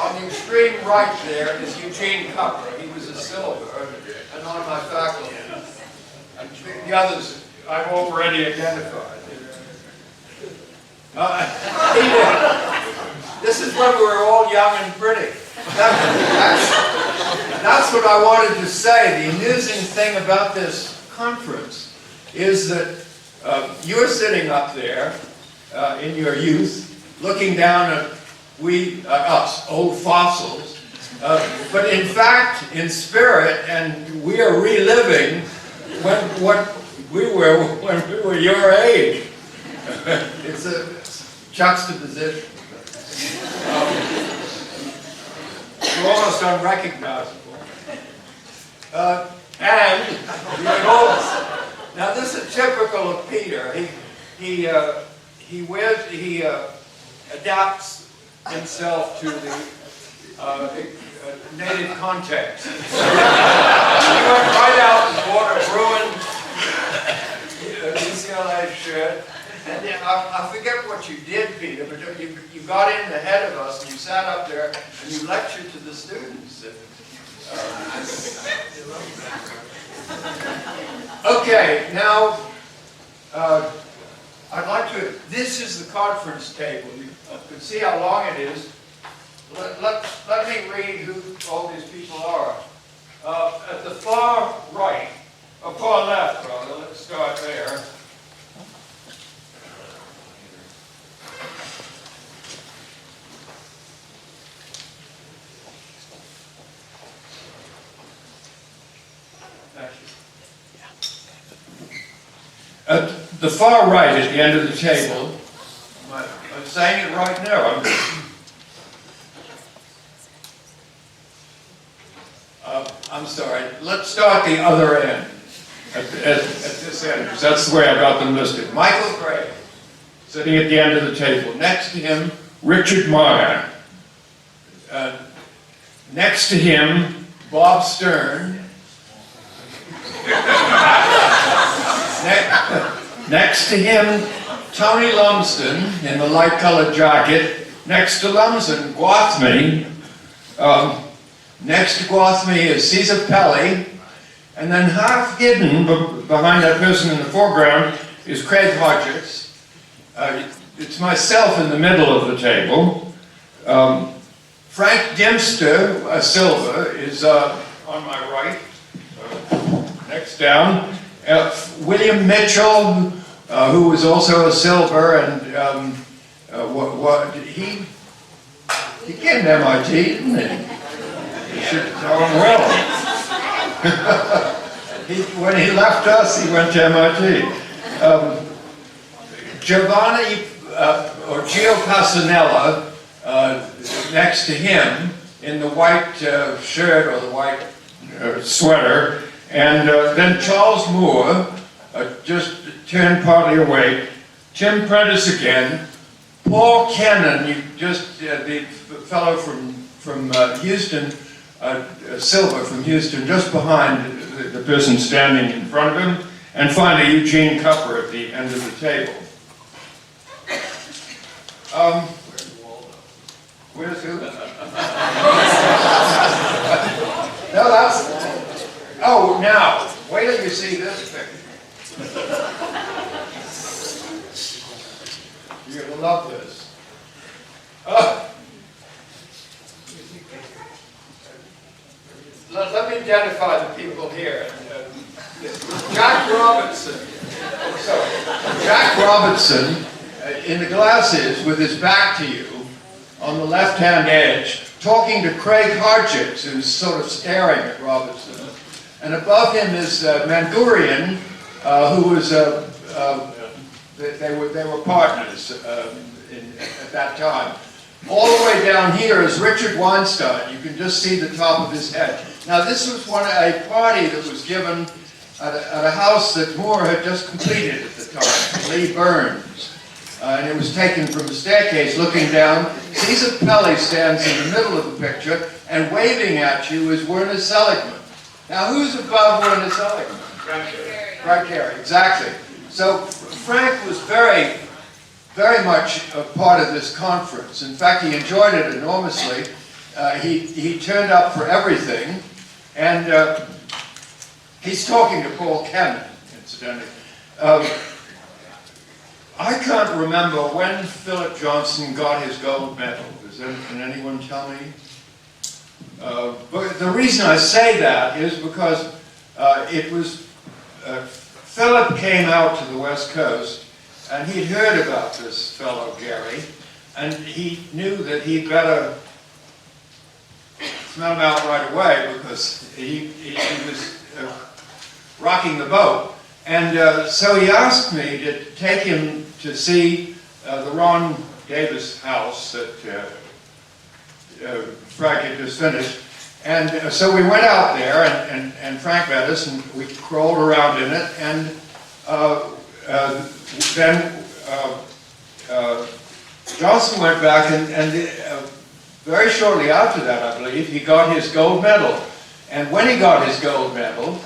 Speaker 4: On the extreme right there is Eugene Cupper. He was a silver and on my faculty. The others I've already identified. This is when we were all young and pretty. That's what I wanted to say. The amusing thing about this conference is that you're sitting up there in your youth, looking down at us, old fossils, but in fact, in spirit, and we are reliving what we were when we were your age. It's a juxtaposition. We're almost unrecognizable. And now this is typical of Peter. He adapts himself to the native context. He went right out and bought a ruined UCLA shirt. And then I forget what you did, Peter, but you got in ahead of us and you sat up there and you lectured to the students. Okay, now I'd like to, this is the conference table. You can see how long it is. Let me read who all these people are. At the far right, or far left rather, let's start there. At the far right, at the end of the table, my saying it right now. I'm sorry. Let's start the other end. At this end, because that's the way I got them listed. Michael Gray, sitting at the end of the table. Next to him, Richard Meyer. Next to him, Bob Stern. Next to him, Tony Lumsden in the light-colored jacket. Next to Lumsden, Gwathmey. Next to Gwathmey is Caesar Pelly. And then half hidden behind that person in the foreground is Craig Hodges. It's myself in the middle of the table. Frank Dempster, a silver, is on my right. Next down. William Mitchell, who was also a silver, and he came to MIT, didn't he? You should know him well. When he left us, he went to MIT. Giovanni or Gio Passanella, next to him in the white shirt or the white sweater, and then Charles Moore, just turned partly away. Tim Prentice again. Paul Kennan, the fellow from Houston, Silver from Houston, just behind the person standing in front of him. And finally, Eugene Cupper at the end of the table. Where's who? No, that's... Oh, now, wait till you see this picture. You're going to love this. Let me identify the people here. Jack Robinson. Jack Robinson, in the glasses with his back to you, on the left-hand edge, talking to Craig Hodges, who's sort of staring at Robinson. And above him is Mangurian, who was, they were partners at that time. All the way down here is Richard Weinstein. You can just see the top of his head. Now this was a party that was given at a house that Moore had just completed at the time, Lee Burns. And it was taken from a staircase looking down. Caesar Pelly stands in the middle of the picture, and waving at you is Werner Seligman. Now who's above Werner Seligman? Frank Gehry, exactly. So Frank was very much a part of this conference. In fact, he enjoyed it enormously. He turned up for everything, and he's talking to Paul Kennan, incidentally. I can't remember when Philip Johnson got his gold medal. Can anyone tell me? But the reason I say that is because it was Philip came out to the West Coast, and he'd heard about this fellow Gehry, and he knew that he'd better smell him out right away because he was rocking the boat. And so he asked me to take him to see the Ron Davis house that Frank had just finished. And so we went out there, and Frank met us, and we crawled around in it, and then Johnson went back, and very shortly after that, I believe, he got his gold medal. And when he got his gold medal,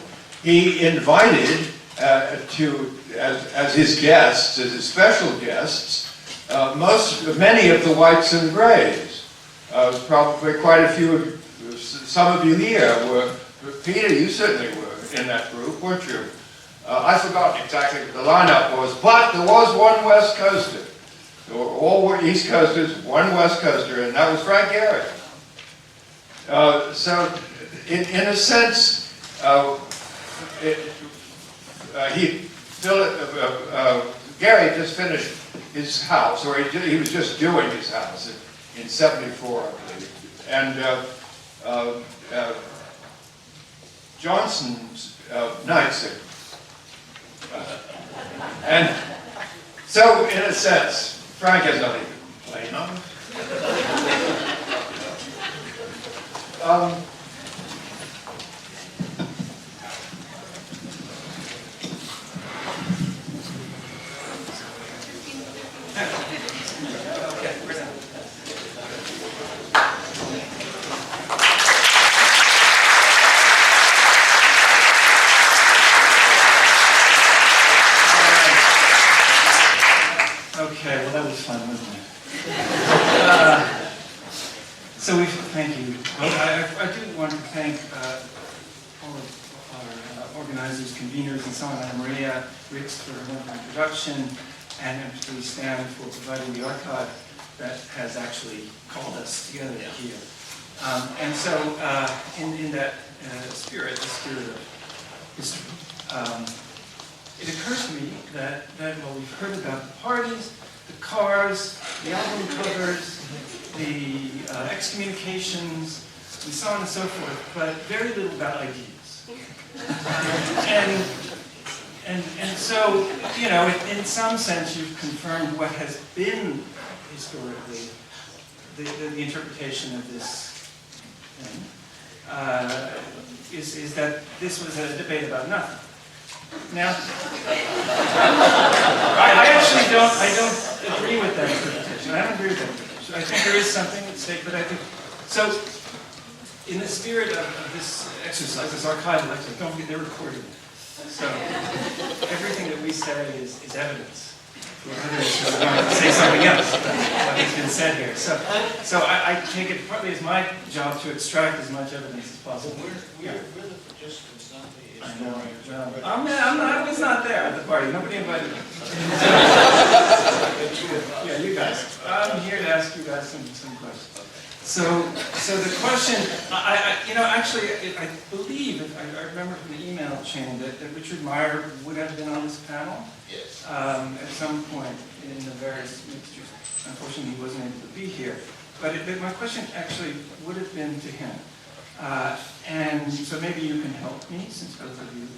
Speaker 4: he invited as his guests, as his special guests, many of the whites and grays. Probably quite a few, some of you here were, Peter, you certainly were in that group, weren't you? I've forgotten exactly what the lineup was, but there was one West Coaster. There were all East Coasters, one West Coaster, and that was Frank Gehry. So, in a sense, Gehry just finished his house, or he was just doing his house in '74, I believe. And Johnson's nights. And so, in a sense, Frank has nothing
Speaker 3: know?
Speaker 2: Okay, where's that? Okay, well, that was fun, wasn't it? Thank you. Well, I do want to thank all of our organizers, conveners, and so on, Anna Maria, Rixt for her wonderful introduction, and particularly Stan for providing the archive that has actually called us together here. And so, in that spirit, the spirit of history, it occurs to me that while we've heard about the parties, the cars, the album covers, the excommunications, and so on and so forth, but very little about ideas. And so, you know, in some sense, you've confirmed what has been historically the interpretation of this thing, is that this was a debate about nothing. Now, I actually don't agree with that interpretation. I don't agree with that interpretation. I think there is something at stake, but I think, so, in the spirit of this exercise, this archival exercise, don't forget they're recording it. So, everything that we say is evidence for others who are going to say something else about what has been said here. So I take it partly as my job to extract as much evidence as possible.
Speaker 5: We're the participants, not the
Speaker 2: I know.
Speaker 5: historians.
Speaker 2: Well, I was not there at the party. Nobody invited me. Yeah, you guys. I'm here to ask you guys some questions. So the question, actually, I believe, I remember from the email chain that Richard Meyer would have been on this panel.
Speaker 5: Yes.
Speaker 2: At some point in the various mixtures. Unfortunately, he wasn't able to be here. But my question actually would have been to him. And so maybe you can help me, since both of you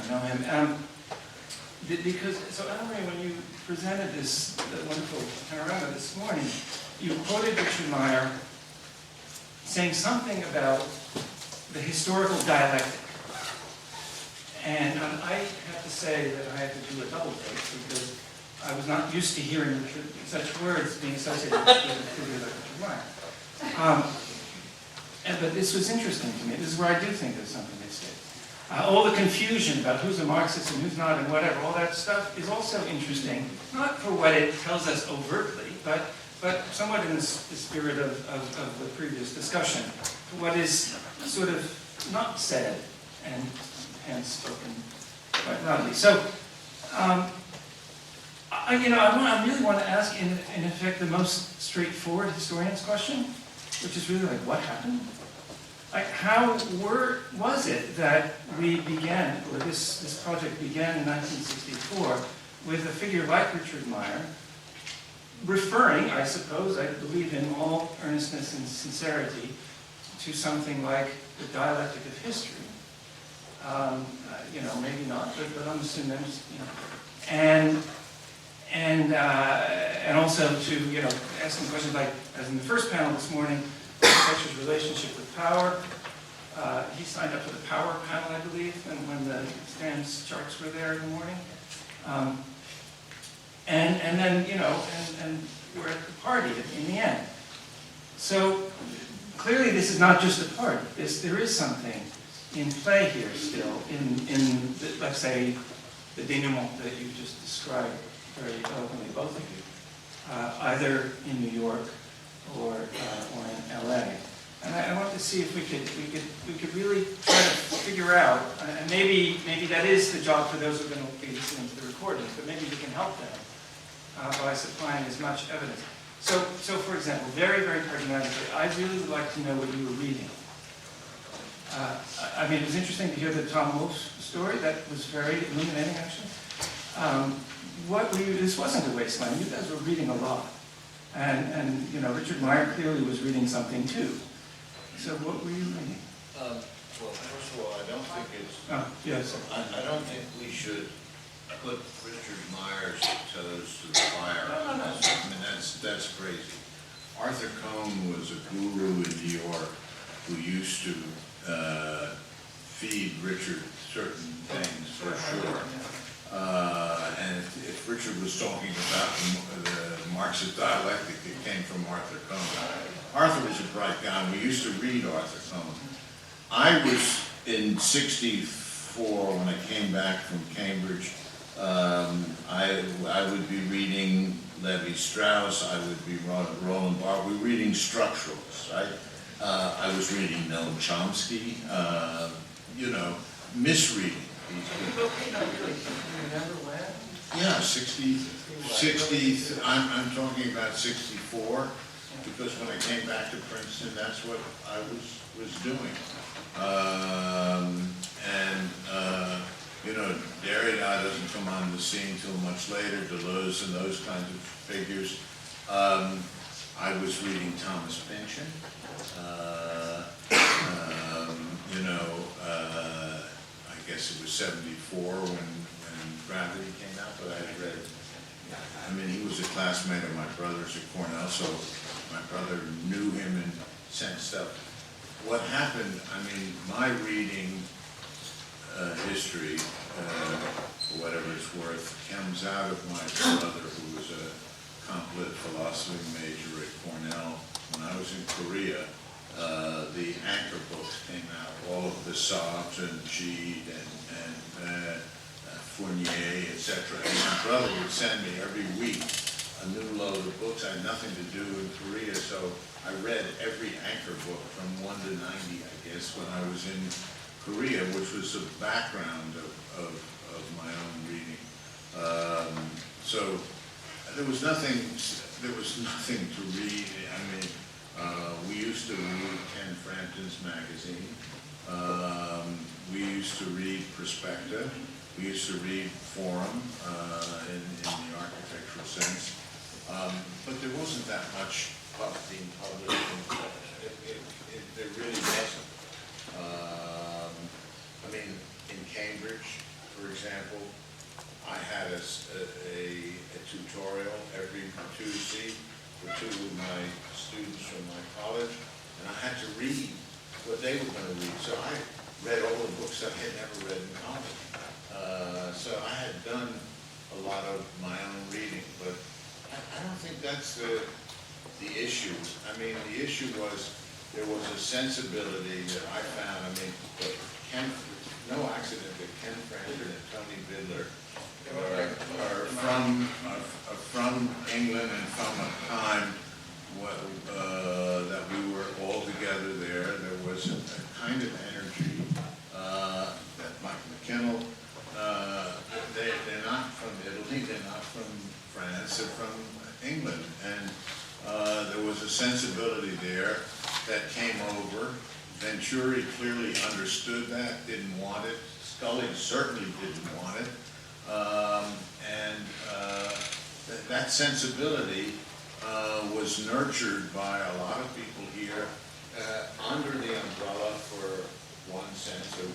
Speaker 2: know him. Because, so Anna-Marie, when you presented this wonderful panorama this morning, you quoted Richard Meyer saying something about the historical dialectic. And I have to say that I had to do a double take because I was not used to hearing such words being associated with a figure like Richard Meyer. But this was interesting to me. This is where I do think there's something at stake. All the confusion about who's a Marxist and who's not and whatever, all that stuff is also interesting, not for what it tells us overtly, but somewhat in the spirit of the previous discussion, for what is sort of not said and hence spoken quite loudly. So, I really want to ask, in effect, the most straightforward historian's question, which is really like, what happened? Like, how was it that we began, or this project began in 1964, with a figure like Richard Meyer, referring, I suppose, I believe in all earnestness and sincerity, to something like the dialectic of history. Maybe not, but I'm assuming, and also to, asking questions like, as in the first panel this morning, Fletcher's relationship with power. He signed up for the power panel, I believe, and when the Stan's charts were there in the morning. And then, and we're at the party in the end. So clearly this is not just a party. There is something in play here still, in let's say, the denouement that you just described very eloquently, both of you, either in New York or in LA. And I want to see if we could really try to figure out, and maybe that is the job for those who are going to be listening to the recordings, but maybe we can help them by supplying as much evidence. So for example, very, very pragmatically, I really would like to know what you were reading. It was interesting to hear the Tom Wolfe story. That was very illuminating, actually. This wasn't a wasteland. You guys were reading a lot. And Richard Meyer clearly was reading something too. So what were you reading?
Speaker 5: Well, first of all, I don't think it's...
Speaker 2: Oh, yes.
Speaker 5: I don't think we should put Richard Meyer's toes to the fire.
Speaker 2: No.
Speaker 3: that's crazy. Arthur Cohn was a guru in New York who used to feed Richard certain things, for sure. And if Richard was talking about the Marxist dialectic, it came from Arthur Cohn. Arthur was a bright guy. We used to read Arthur Cohn. I was in '64 when I came back from Cambridge. I would be reading Levi-Strauss. I would be Roland Barthes. We were reading structuralists, right? I was reading Noam Chomsky. You know, misreading these people. Yeah, 60, I'm talking about 64, because when I came back to Princeton, that's what I was doing. You know, Derrida doesn't come on the scene till much later, Deleuze and those kinds of figures. I was reading Thomas Pynchon. You know, I guess it was 74 when Gravity came out, but I had read, I mean, he was a classmate of my brother's at Cornell, so my brother knew him and sent stuff. What happened, I mean, my reading history, for whatever it's worth, comes out of my brother, who was a comp-lit philosophy major at Cornell. When I was in Korea, the anchor books came out, all of the Saabs and Gide and Fournier, etc. And my brother would send me every week a new load of books. I had nothing to do in Korea, so I read every anchor book from 1 to 90, I guess, when I was in Korea, which was the background of my own reading. So there was nothing to read. I mean, we used to read Ken Frampton's magazine. We used to read Perspective. We used to read Forum in the architectural sense. But there wasn't that much being published. There really wasn't. I mean, in Cambridge, for example, I had a tutorial every Tuesday for 2 of my students from my college, and I had to read what they were going to read. So I read all the books I had never read in college. So I had done a lot of my own reading, but I don't think that's the issue. I mean, the issue was there was a sensibility that I found. I mean, no accident that Ken Frampton and Tony Vidler are from England and from a time that we were all together there. There was a kind of energy that Mike McKinnell, they're not from Italy, they're not from France, they're from England. And there was a sensibility there that came over. Venturi clearly understood that, didn't want it. Scully certainly didn't want it. That sensibility was nurtured by a lot of people here under the umbrella, for one sense, of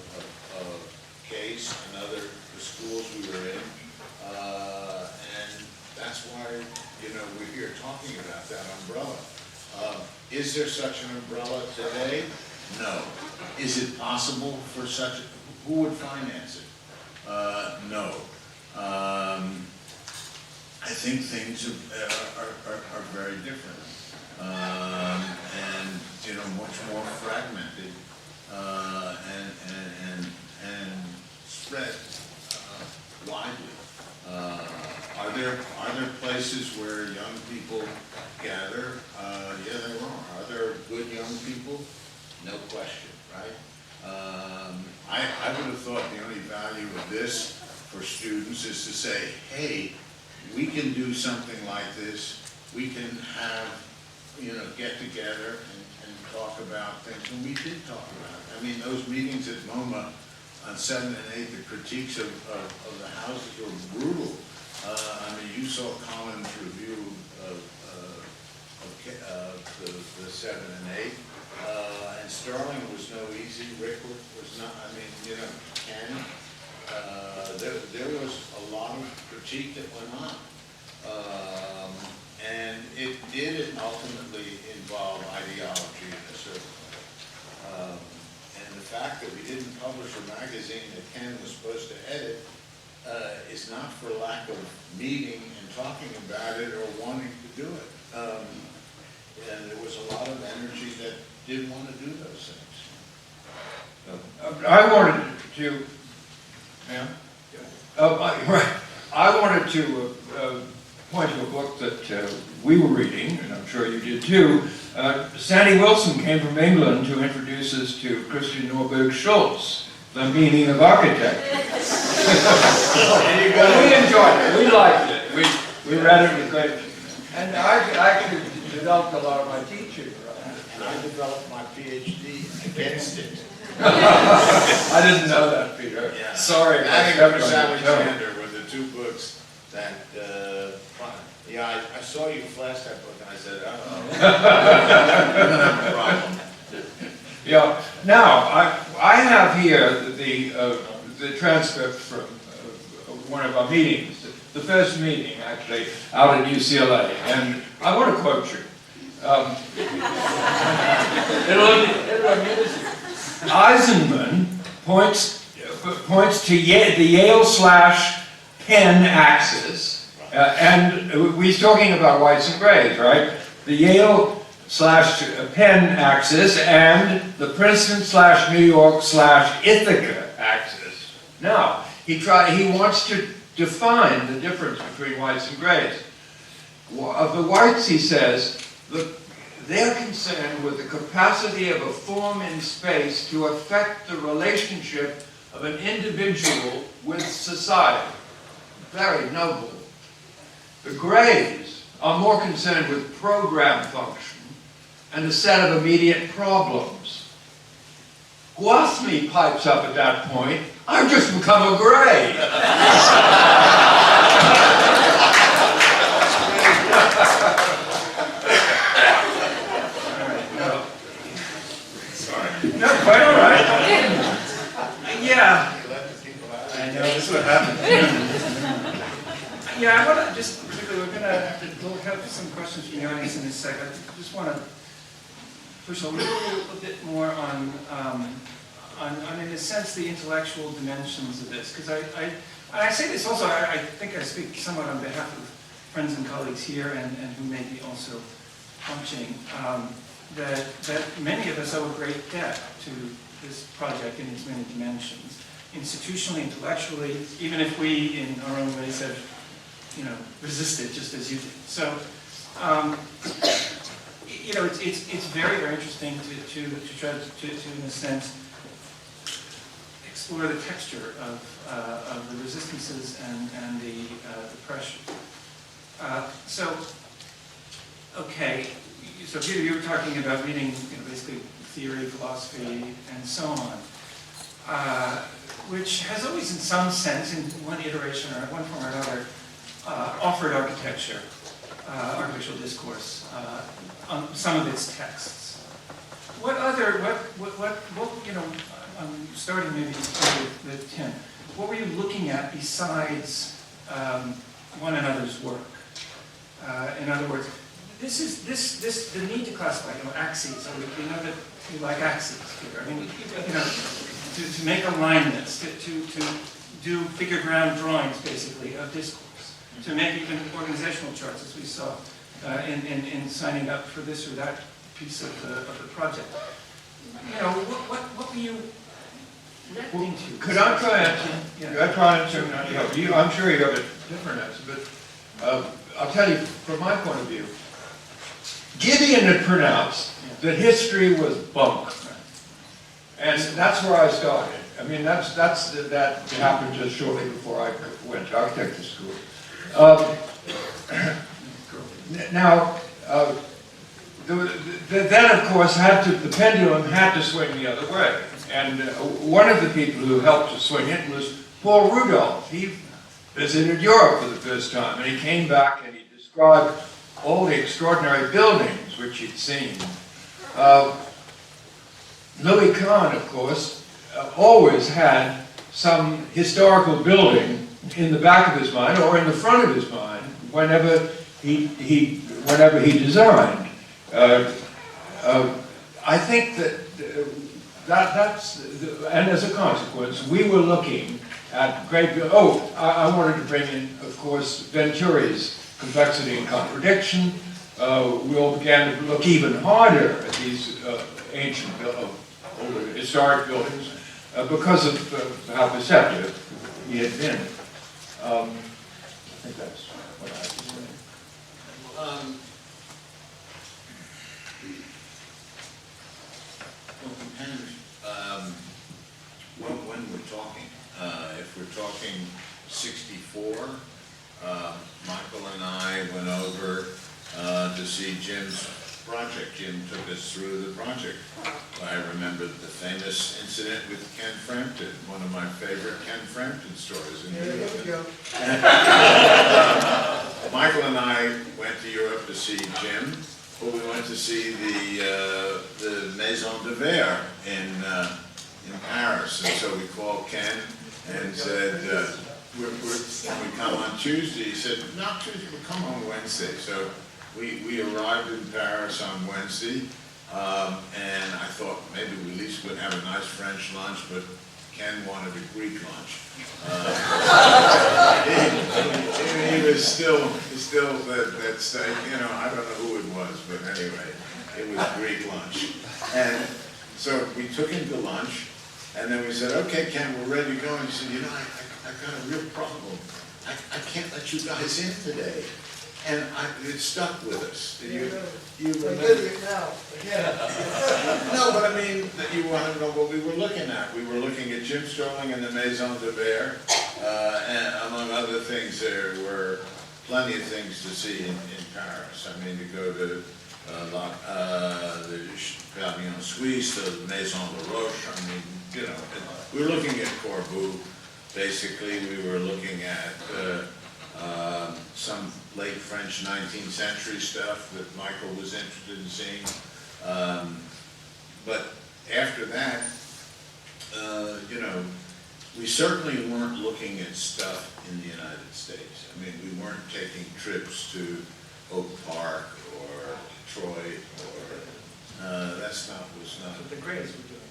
Speaker 3: Case, another, the schools we were in. And that's why, you know, we're here talking about that umbrella. Is there such an umbrella today? No. Is it possible for such, who would finance it? No. I think things are very different, and you know, much more fragmented and spread widely. Are there places where young people gather? Yeah, there are. Are there good young people? No question, right? I would have thought the only value of this for students is to say, hey, we can do something like this. We can have, you know, get together and talk about things. And we did talk about it. I mean, those meetings at MoMA on 7 and 8, the critiques of the houses were brutal. I mean, you saw Colin's review of the 7 and 8. And Sterling was no easy. Rickwood was not. I mean, you know, Ken. There was a lot of critique that went on, and it
Speaker 5: did ultimately involve ideology in a certain way. And the fact that we didn't publish a magazine that Ken was supposed to edit is not for lack of meeting and talking about it or wanting to do it. And there was a lot of energy that didn't want to do those things.
Speaker 4: I wanted to, yeah? I wanted to point to a book that we were reading, and I'm sure you did too. Sandy Wilson came from England to introduce us to Christian Norberg Schultz, The Meaning of Architecture. We enjoyed it, we liked it, we read it with great, and I actually developed a lot of my teaching.
Speaker 5: And I developed my PhD against it.
Speaker 4: I didn't know that, Peter.
Speaker 5: Yeah.
Speaker 4: Sorry.
Speaker 5: That and Alexander were the two books that, yeah, I saw you flash that book and I said, oh, I'm gonna have a problem.
Speaker 4: Yeah. Now, I have here the transcript from one of our meetings, the first meeting, actually, out at UCLA, and I want to quote you. It'll amuse you. Eisenman points to the Yale/Penn axis, and we're talking about whites and grays, right? The Yale/Penn axis and the Princeton/New York/Ithaca axis. Now, he wants to define the difference between whites and grays. Of the whites, he says, they're concerned with the capacity of a form in space to affect the relationship of an individual with society. Very noble. The grays are more concerned with program function and a set of immediate problems. Guathme pipes up at that point, I've just become a gray.
Speaker 2: No, quite all right. Yeah. I know, this is what happened. Yeah, I want to just quickly, we'll have some questions from the audience in a second. I just want to push a little bit more on, in a sense, the intellectual dimensions of this. Because I say this also, I think I speak somewhat on behalf of friends and colleagues here and who may be also watching. That many of us owe a great debt to this project in its many dimensions, institutionally, intellectually, even if we, in our own ways, have, resisted just as you did. So, it's very, very interesting to try to, in a sense, explore the texture of the resistances and the pressure. Okay. So Peter, you were talking about reading, basically theory, philosophy, and so on, which has always, in some sense, in one iteration or one form or another, offered architecture, architectural discourse, on some of its texts. What other, I'm starting maybe with Tim. What were you looking at besides one another's work? In other words, the need to classify, axes. We know that you like axes, Peter. I mean, to make alignments, to do figure ground drawings, basically, of discourse, to make even organizational charts, as we saw in signing up for this or that piece of the project. What were you looking to?
Speaker 4: Could I try answering? Yeah. Could I try answering? I'm sure you have a different answer, but I'll tell you from my point of view. Gideon had pronounced that history was bunk, and that's where I started. I mean, that happened just shortly before I went to architecture school. Now, then of course the pendulum had to swing the other way, and one of the people who helped to swing it was Paul Rudolph. He visited Europe for the first time, and he came back and he described all the extraordinary buildings which he'd seen. Louis Kahn, of course, always had some historical building in the back of his mind or in the front of his mind whenever whenever he designed. I think that's, and as a consequence, we were looking at great, I wanted to bring in, of course, Venturi's complexity and contradiction. We all began to look even harder at these ancient, older historic buildings because of how perceptive he had been. I think that's what I have to say.
Speaker 5: When we're talking, if we're talking 64, Michael and I went over to see Jim's project. Jim took us through the project. I remember the famous incident with Ken Frampton, one of my favorite Ken Frampton stories in Europe. Michael and I went to Europe to see Jim, but we went to see the Maison de Verre in Paris, and so we called Ken and said, can we come on Tuesday? He said, not Tuesday, we'll come on Wednesday. So we arrived in Paris on Wednesday, and I thought maybe we at least would have a nice French lunch, but Ken wanted a Greek lunch. He was still that steak, I don't know who it was, but anyway, it was Greek lunch. And so we took him to lunch, and then we said, okay, Ken, we're ready to go. And he said, I've got a real problem. I can't let you guys in today. And it stuck with us. You remember? No, but I mean, you want to know what we were looking at. We were looking at Jim Sterling and the Maison de Verre, and among other things, there were plenty of things to see in Paris. I mean, to go to the Pavillon Suisse, the Maison de Roche. I mean, we were looking at Corbeau. Basically, we were looking at some late French 19th century stuff that Michael was interested in seeing. But after that, we certainly weren't looking at stuff in the United States. I mean, we weren't taking trips to Oak Park or Detroit or, was not.
Speaker 2: What the Greys were doing.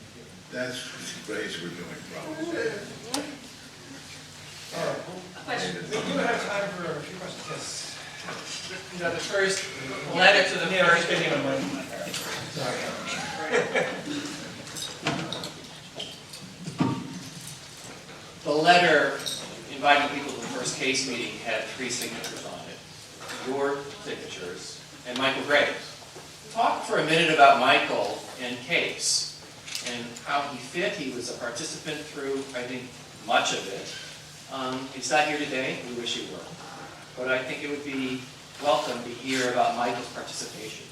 Speaker 5: That's what the Greys were doing, probably.
Speaker 2: A question. We do have time for a few questions. Yes.
Speaker 6: The first letter to the first.
Speaker 2: Sorry.
Speaker 6: The letter inviting people to the first case meeting had 3 signatures on it. Your signatures and Michael Gray's. Talk for a minute about Michael and Case and how he fit. He was a participant through, I think, much of it. He's not here today. We wish he were. But I think it would be welcome to hear about Michael's participation.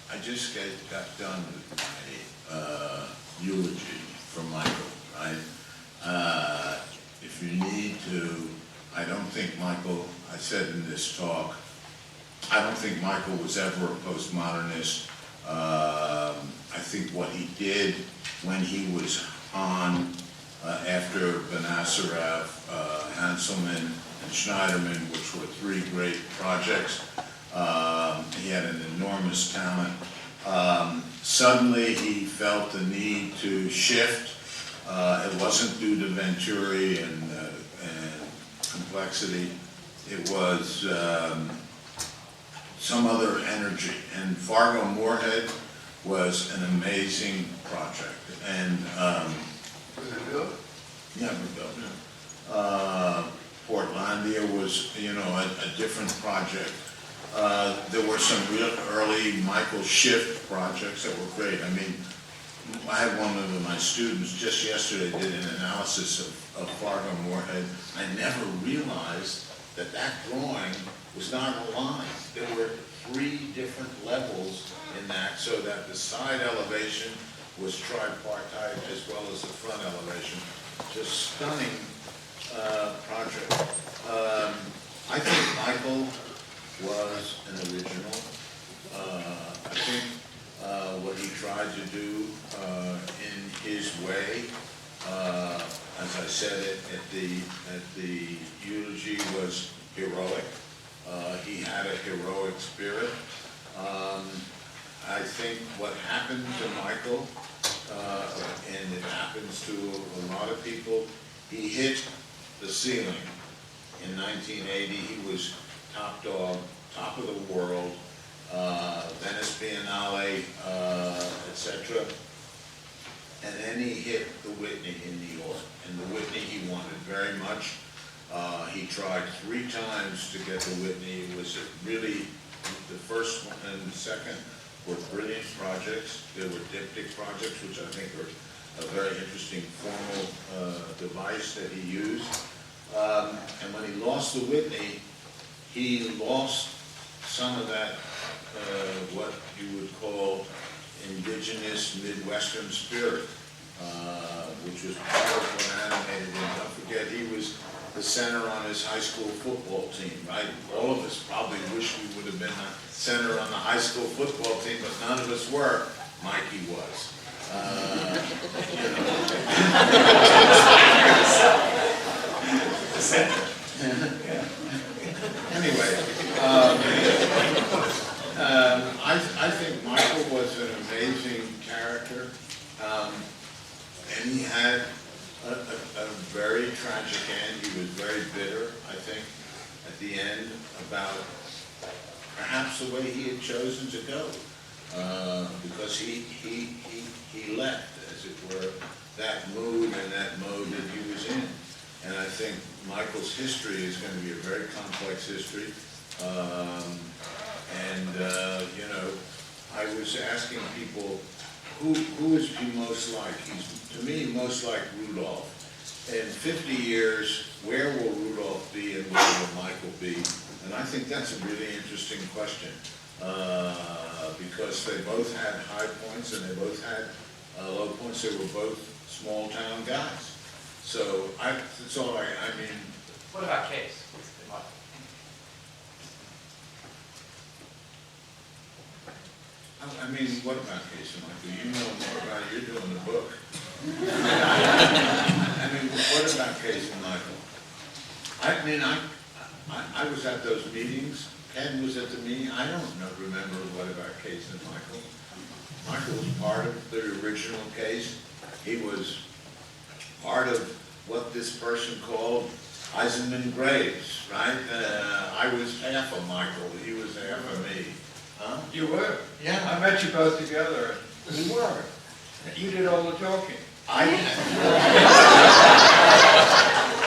Speaker 5: I just got done with my eulogy for Michael, right? If you need to, I don't think Michael, I said in this talk, I don't think Michael was ever a postmodernist. I think what he did when he was on, after Benacerraf, Hanselman, and Schneiderman, which were 3 great projects, he had an enormous talent. Suddenly he felt the need to shift. It wasn't due to Venturi and complexity. It was some other energy. And Fargo Moorhead was an amazing project. And
Speaker 4: Was it built?
Speaker 5: yeah, we built it. Portlandia was, a different project. There were some real early Michael Shift projects that were great. I mean, I had one of my students just yesterday did an analysis of Fargo Moorhead. I never realized that drawing was not a line. There were 3 different levels in that, so that the side elevation was tripartite as well as the front elevation. Just stunning project. I think Michael was an original. I think what he tried to do in his way. As I said it at the eulogy, was heroic. He had a heroic spirit. I think what happened to Michael, and it happens to a lot of people, he hit the ceiling. In 1980, he was top dog, top of the world, Venice Biennale, etc. And then he hit the Whitney in New York. And the Whitney he wanted very much. He tried 3 times to get the Whitney. It was really, the first one and the second were brilliant projects. They were diptych projects, which I think are a very interesting formal device that he used. And when he lost the Whitney, he lost some of that, what you would call indigenous Midwestern spirit, which was part of what animated him. Don't forget, he was the center on his high school football team, right? All of us probably wish we would have been the center on the high school football team, but none of us were. Mikey was. Anyway, I think Michael was an amazing character, and he had a very tragic end. He was very bitter, I think, at the end about perhaps the way he had chosen to go, because he left, as it were, that mood and that mode that he was in. And I think Michael's history is going to be a very complex history. You know, I was asking people, who is he most like? He's, to me, most like Rudolph. In 50 years, where will Rudolph be and where will Michael be? And I think that's a really interesting question, because they both had high points and they both had low points. They were both small town guys. So that's all I mean.
Speaker 6: What about Case?
Speaker 5: I mean, what about Case and Michael? You know more about it. You're doing the book. I mean, what about Case and Michael? I mean, I was at those meetings. Ken was at the meeting. I don't remember what about Case and Michael. Michael was part of the original Case. He was part of what this person called Eisenman Graves, right? I was half of Michael. He was half of me. Huh?
Speaker 4: You were?
Speaker 5: Yeah.
Speaker 4: I met you both together. You were. You did all the talking.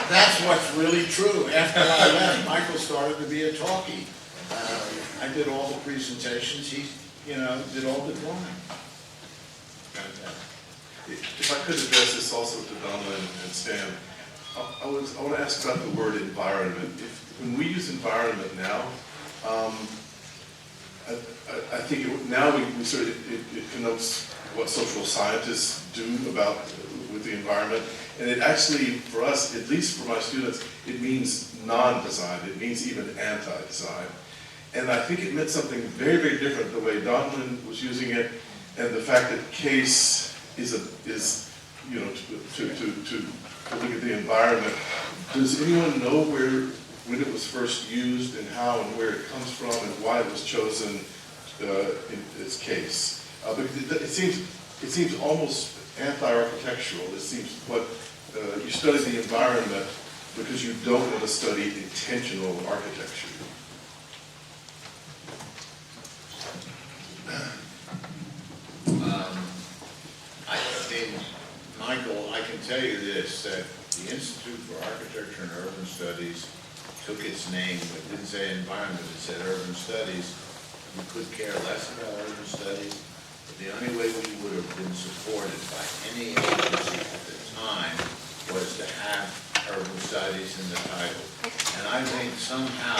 Speaker 5: That's what's really true. After I left, Michael started to be a talkie. I did all the presentations. He, did all the drawing.
Speaker 7: If I could address this also to Donald and Stan, I want to ask about the word environment. When we use environment now, I think it connotes what social scientists do with the environment. And it actually, for us, at least for my students, it means non-design. It means even anti-design. And I think it meant something very, very different the way Donlan was using it, and the fact that Case is to look at the environment. Does anyone know when it was first used and how and where it comes from and why it was chosen in its case? Because it seems almost anti-architectural. It seems what you study the environment because you don't want to study intentional architecture.
Speaker 5: Michael, I can tell you this, that the Institute for Architecture and Urban Studies took its name, but didn't say environment, it said urban studies. We could care less about urban studies, but the only way we would have been supported by any agency at the time was to have urban studies in the title. And I think somehow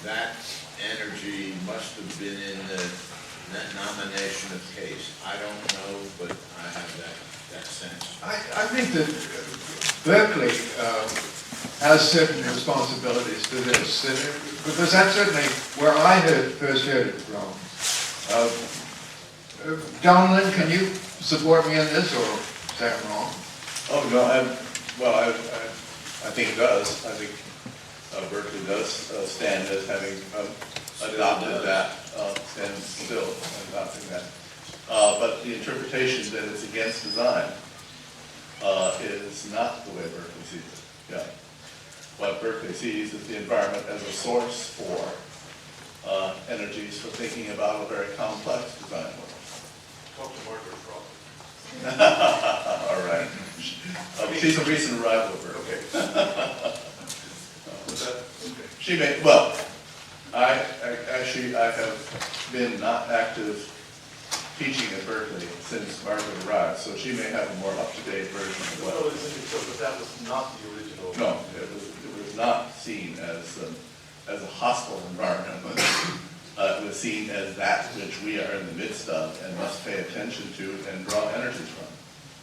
Speaker 5: that energy must have been in that nomination of Case. I don't know, but I have that sense.
Speaker 4: I think that Berkeley has certain responsibilities to this, because that's certainly where I first heard it from. Donlan, can you support me in this, or
Speaker 8: that wrong?
Speaker 7: Oh, no, I think it does. I think Berkeley does stand as having adopted that, and still adopting that. But the interpretation that it's against design is not the way Berkeley sees it. Yeah. What Berkeley sees is the environment as a source for energies for thinking about a very complex design world.
Speaker 8: Talk to Margaret Frost.
Speaker 7: All right. She's a recent arrival of Berkeley. She may, well, I have been not active teaching at Berkeley since Margaret arrived, so she may have a more up-to-date version of what.
Speaker 8: Well, but that was not the original.
Speaker 7: No, it was not seen as a hostile environment. It was seen as that which we are in the midst of and must pay attention to and draw energies from.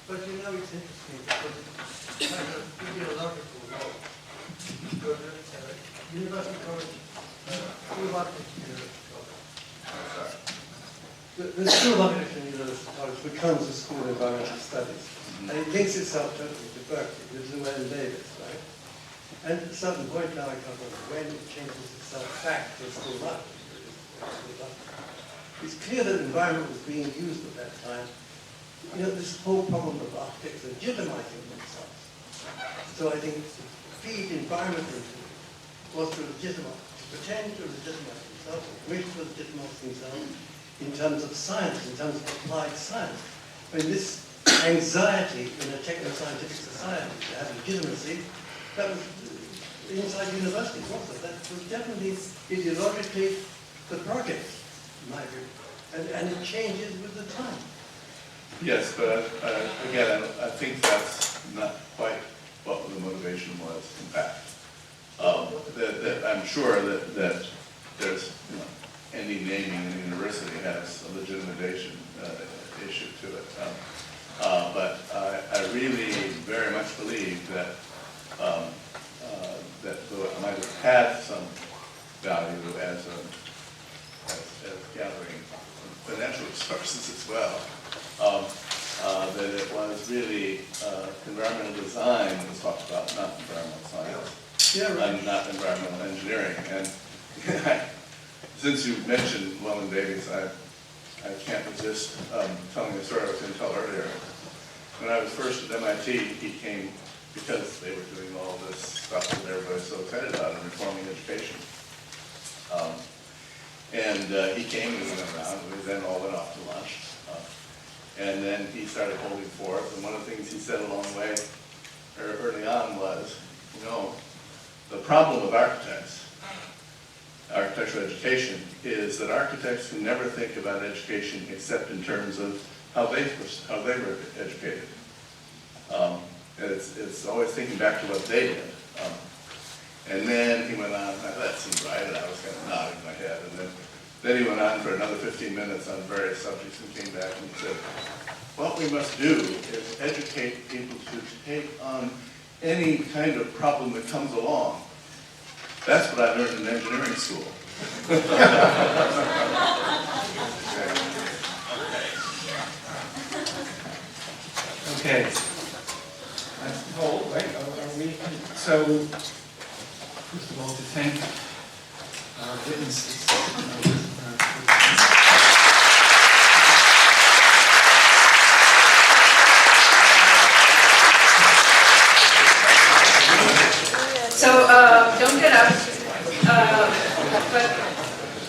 Speaker 9: But you know, it's interesting because it's kind of ideological role. Because University College, School of Architecture, the School of Architecture in University College becomes a School of Environmental Studies. And it links itself totally to Berkeley, with Rowe and Davis, right? And at a certain point now, I can't remember when, it changes itself back to a School of Architecture. It's clear that environment was being used at that time. You know, this whole problem of architects legitimizing themselves. So I think to feed environment into it was to legitimize, to pretend to legitimize themselves, or wish to legitimize themselves in terms of science, in terms of applied science. I mean, this anxiety in a techno-scientific society to have legitimacy, that was inside universities, wasn't it? That was definitely ideologically the project, in my view. And it changes with the time.
Speaker 7: Yes, but again, I think that's not quite what the motivation was, in fact. That I'm sure that there's, you know, any naming in the university has a legitimation issue to it. But I really very much believe that though it might have had some value as gathering financial resources as well, that it was really environmental design that was talked about, not environmental science, and not environmental engineering. And since you mentioned Llewellyn Davies, I can't resist telling a story I was going to tell earlier. When I was first at MIT, he came because they were doing all this stuff that everybody's so excited about in reforming education. He came and we went around, and we then all went off to lunch. And then he started holding forth, and one of the things he said along the way, early on, was, you know, the problem of architectural education, is that architects can never think about education except in terms of how they were educated. It's always thinking back to what they did. And then he went on, that seemed right, and I was kind of nodding my head. And then he went on for another 15 minutes on various subjects and came back and said, what we must do is educate people to take on any kind of problem that comes along. That's what I learned in engineering school.
Speaker 2: Okay. That's the whole, right? Are we, so, first of all, to thank our witnesses.
Speaker 1: So, don't get up, but,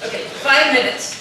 Speaker 1: okay, 5 minutes.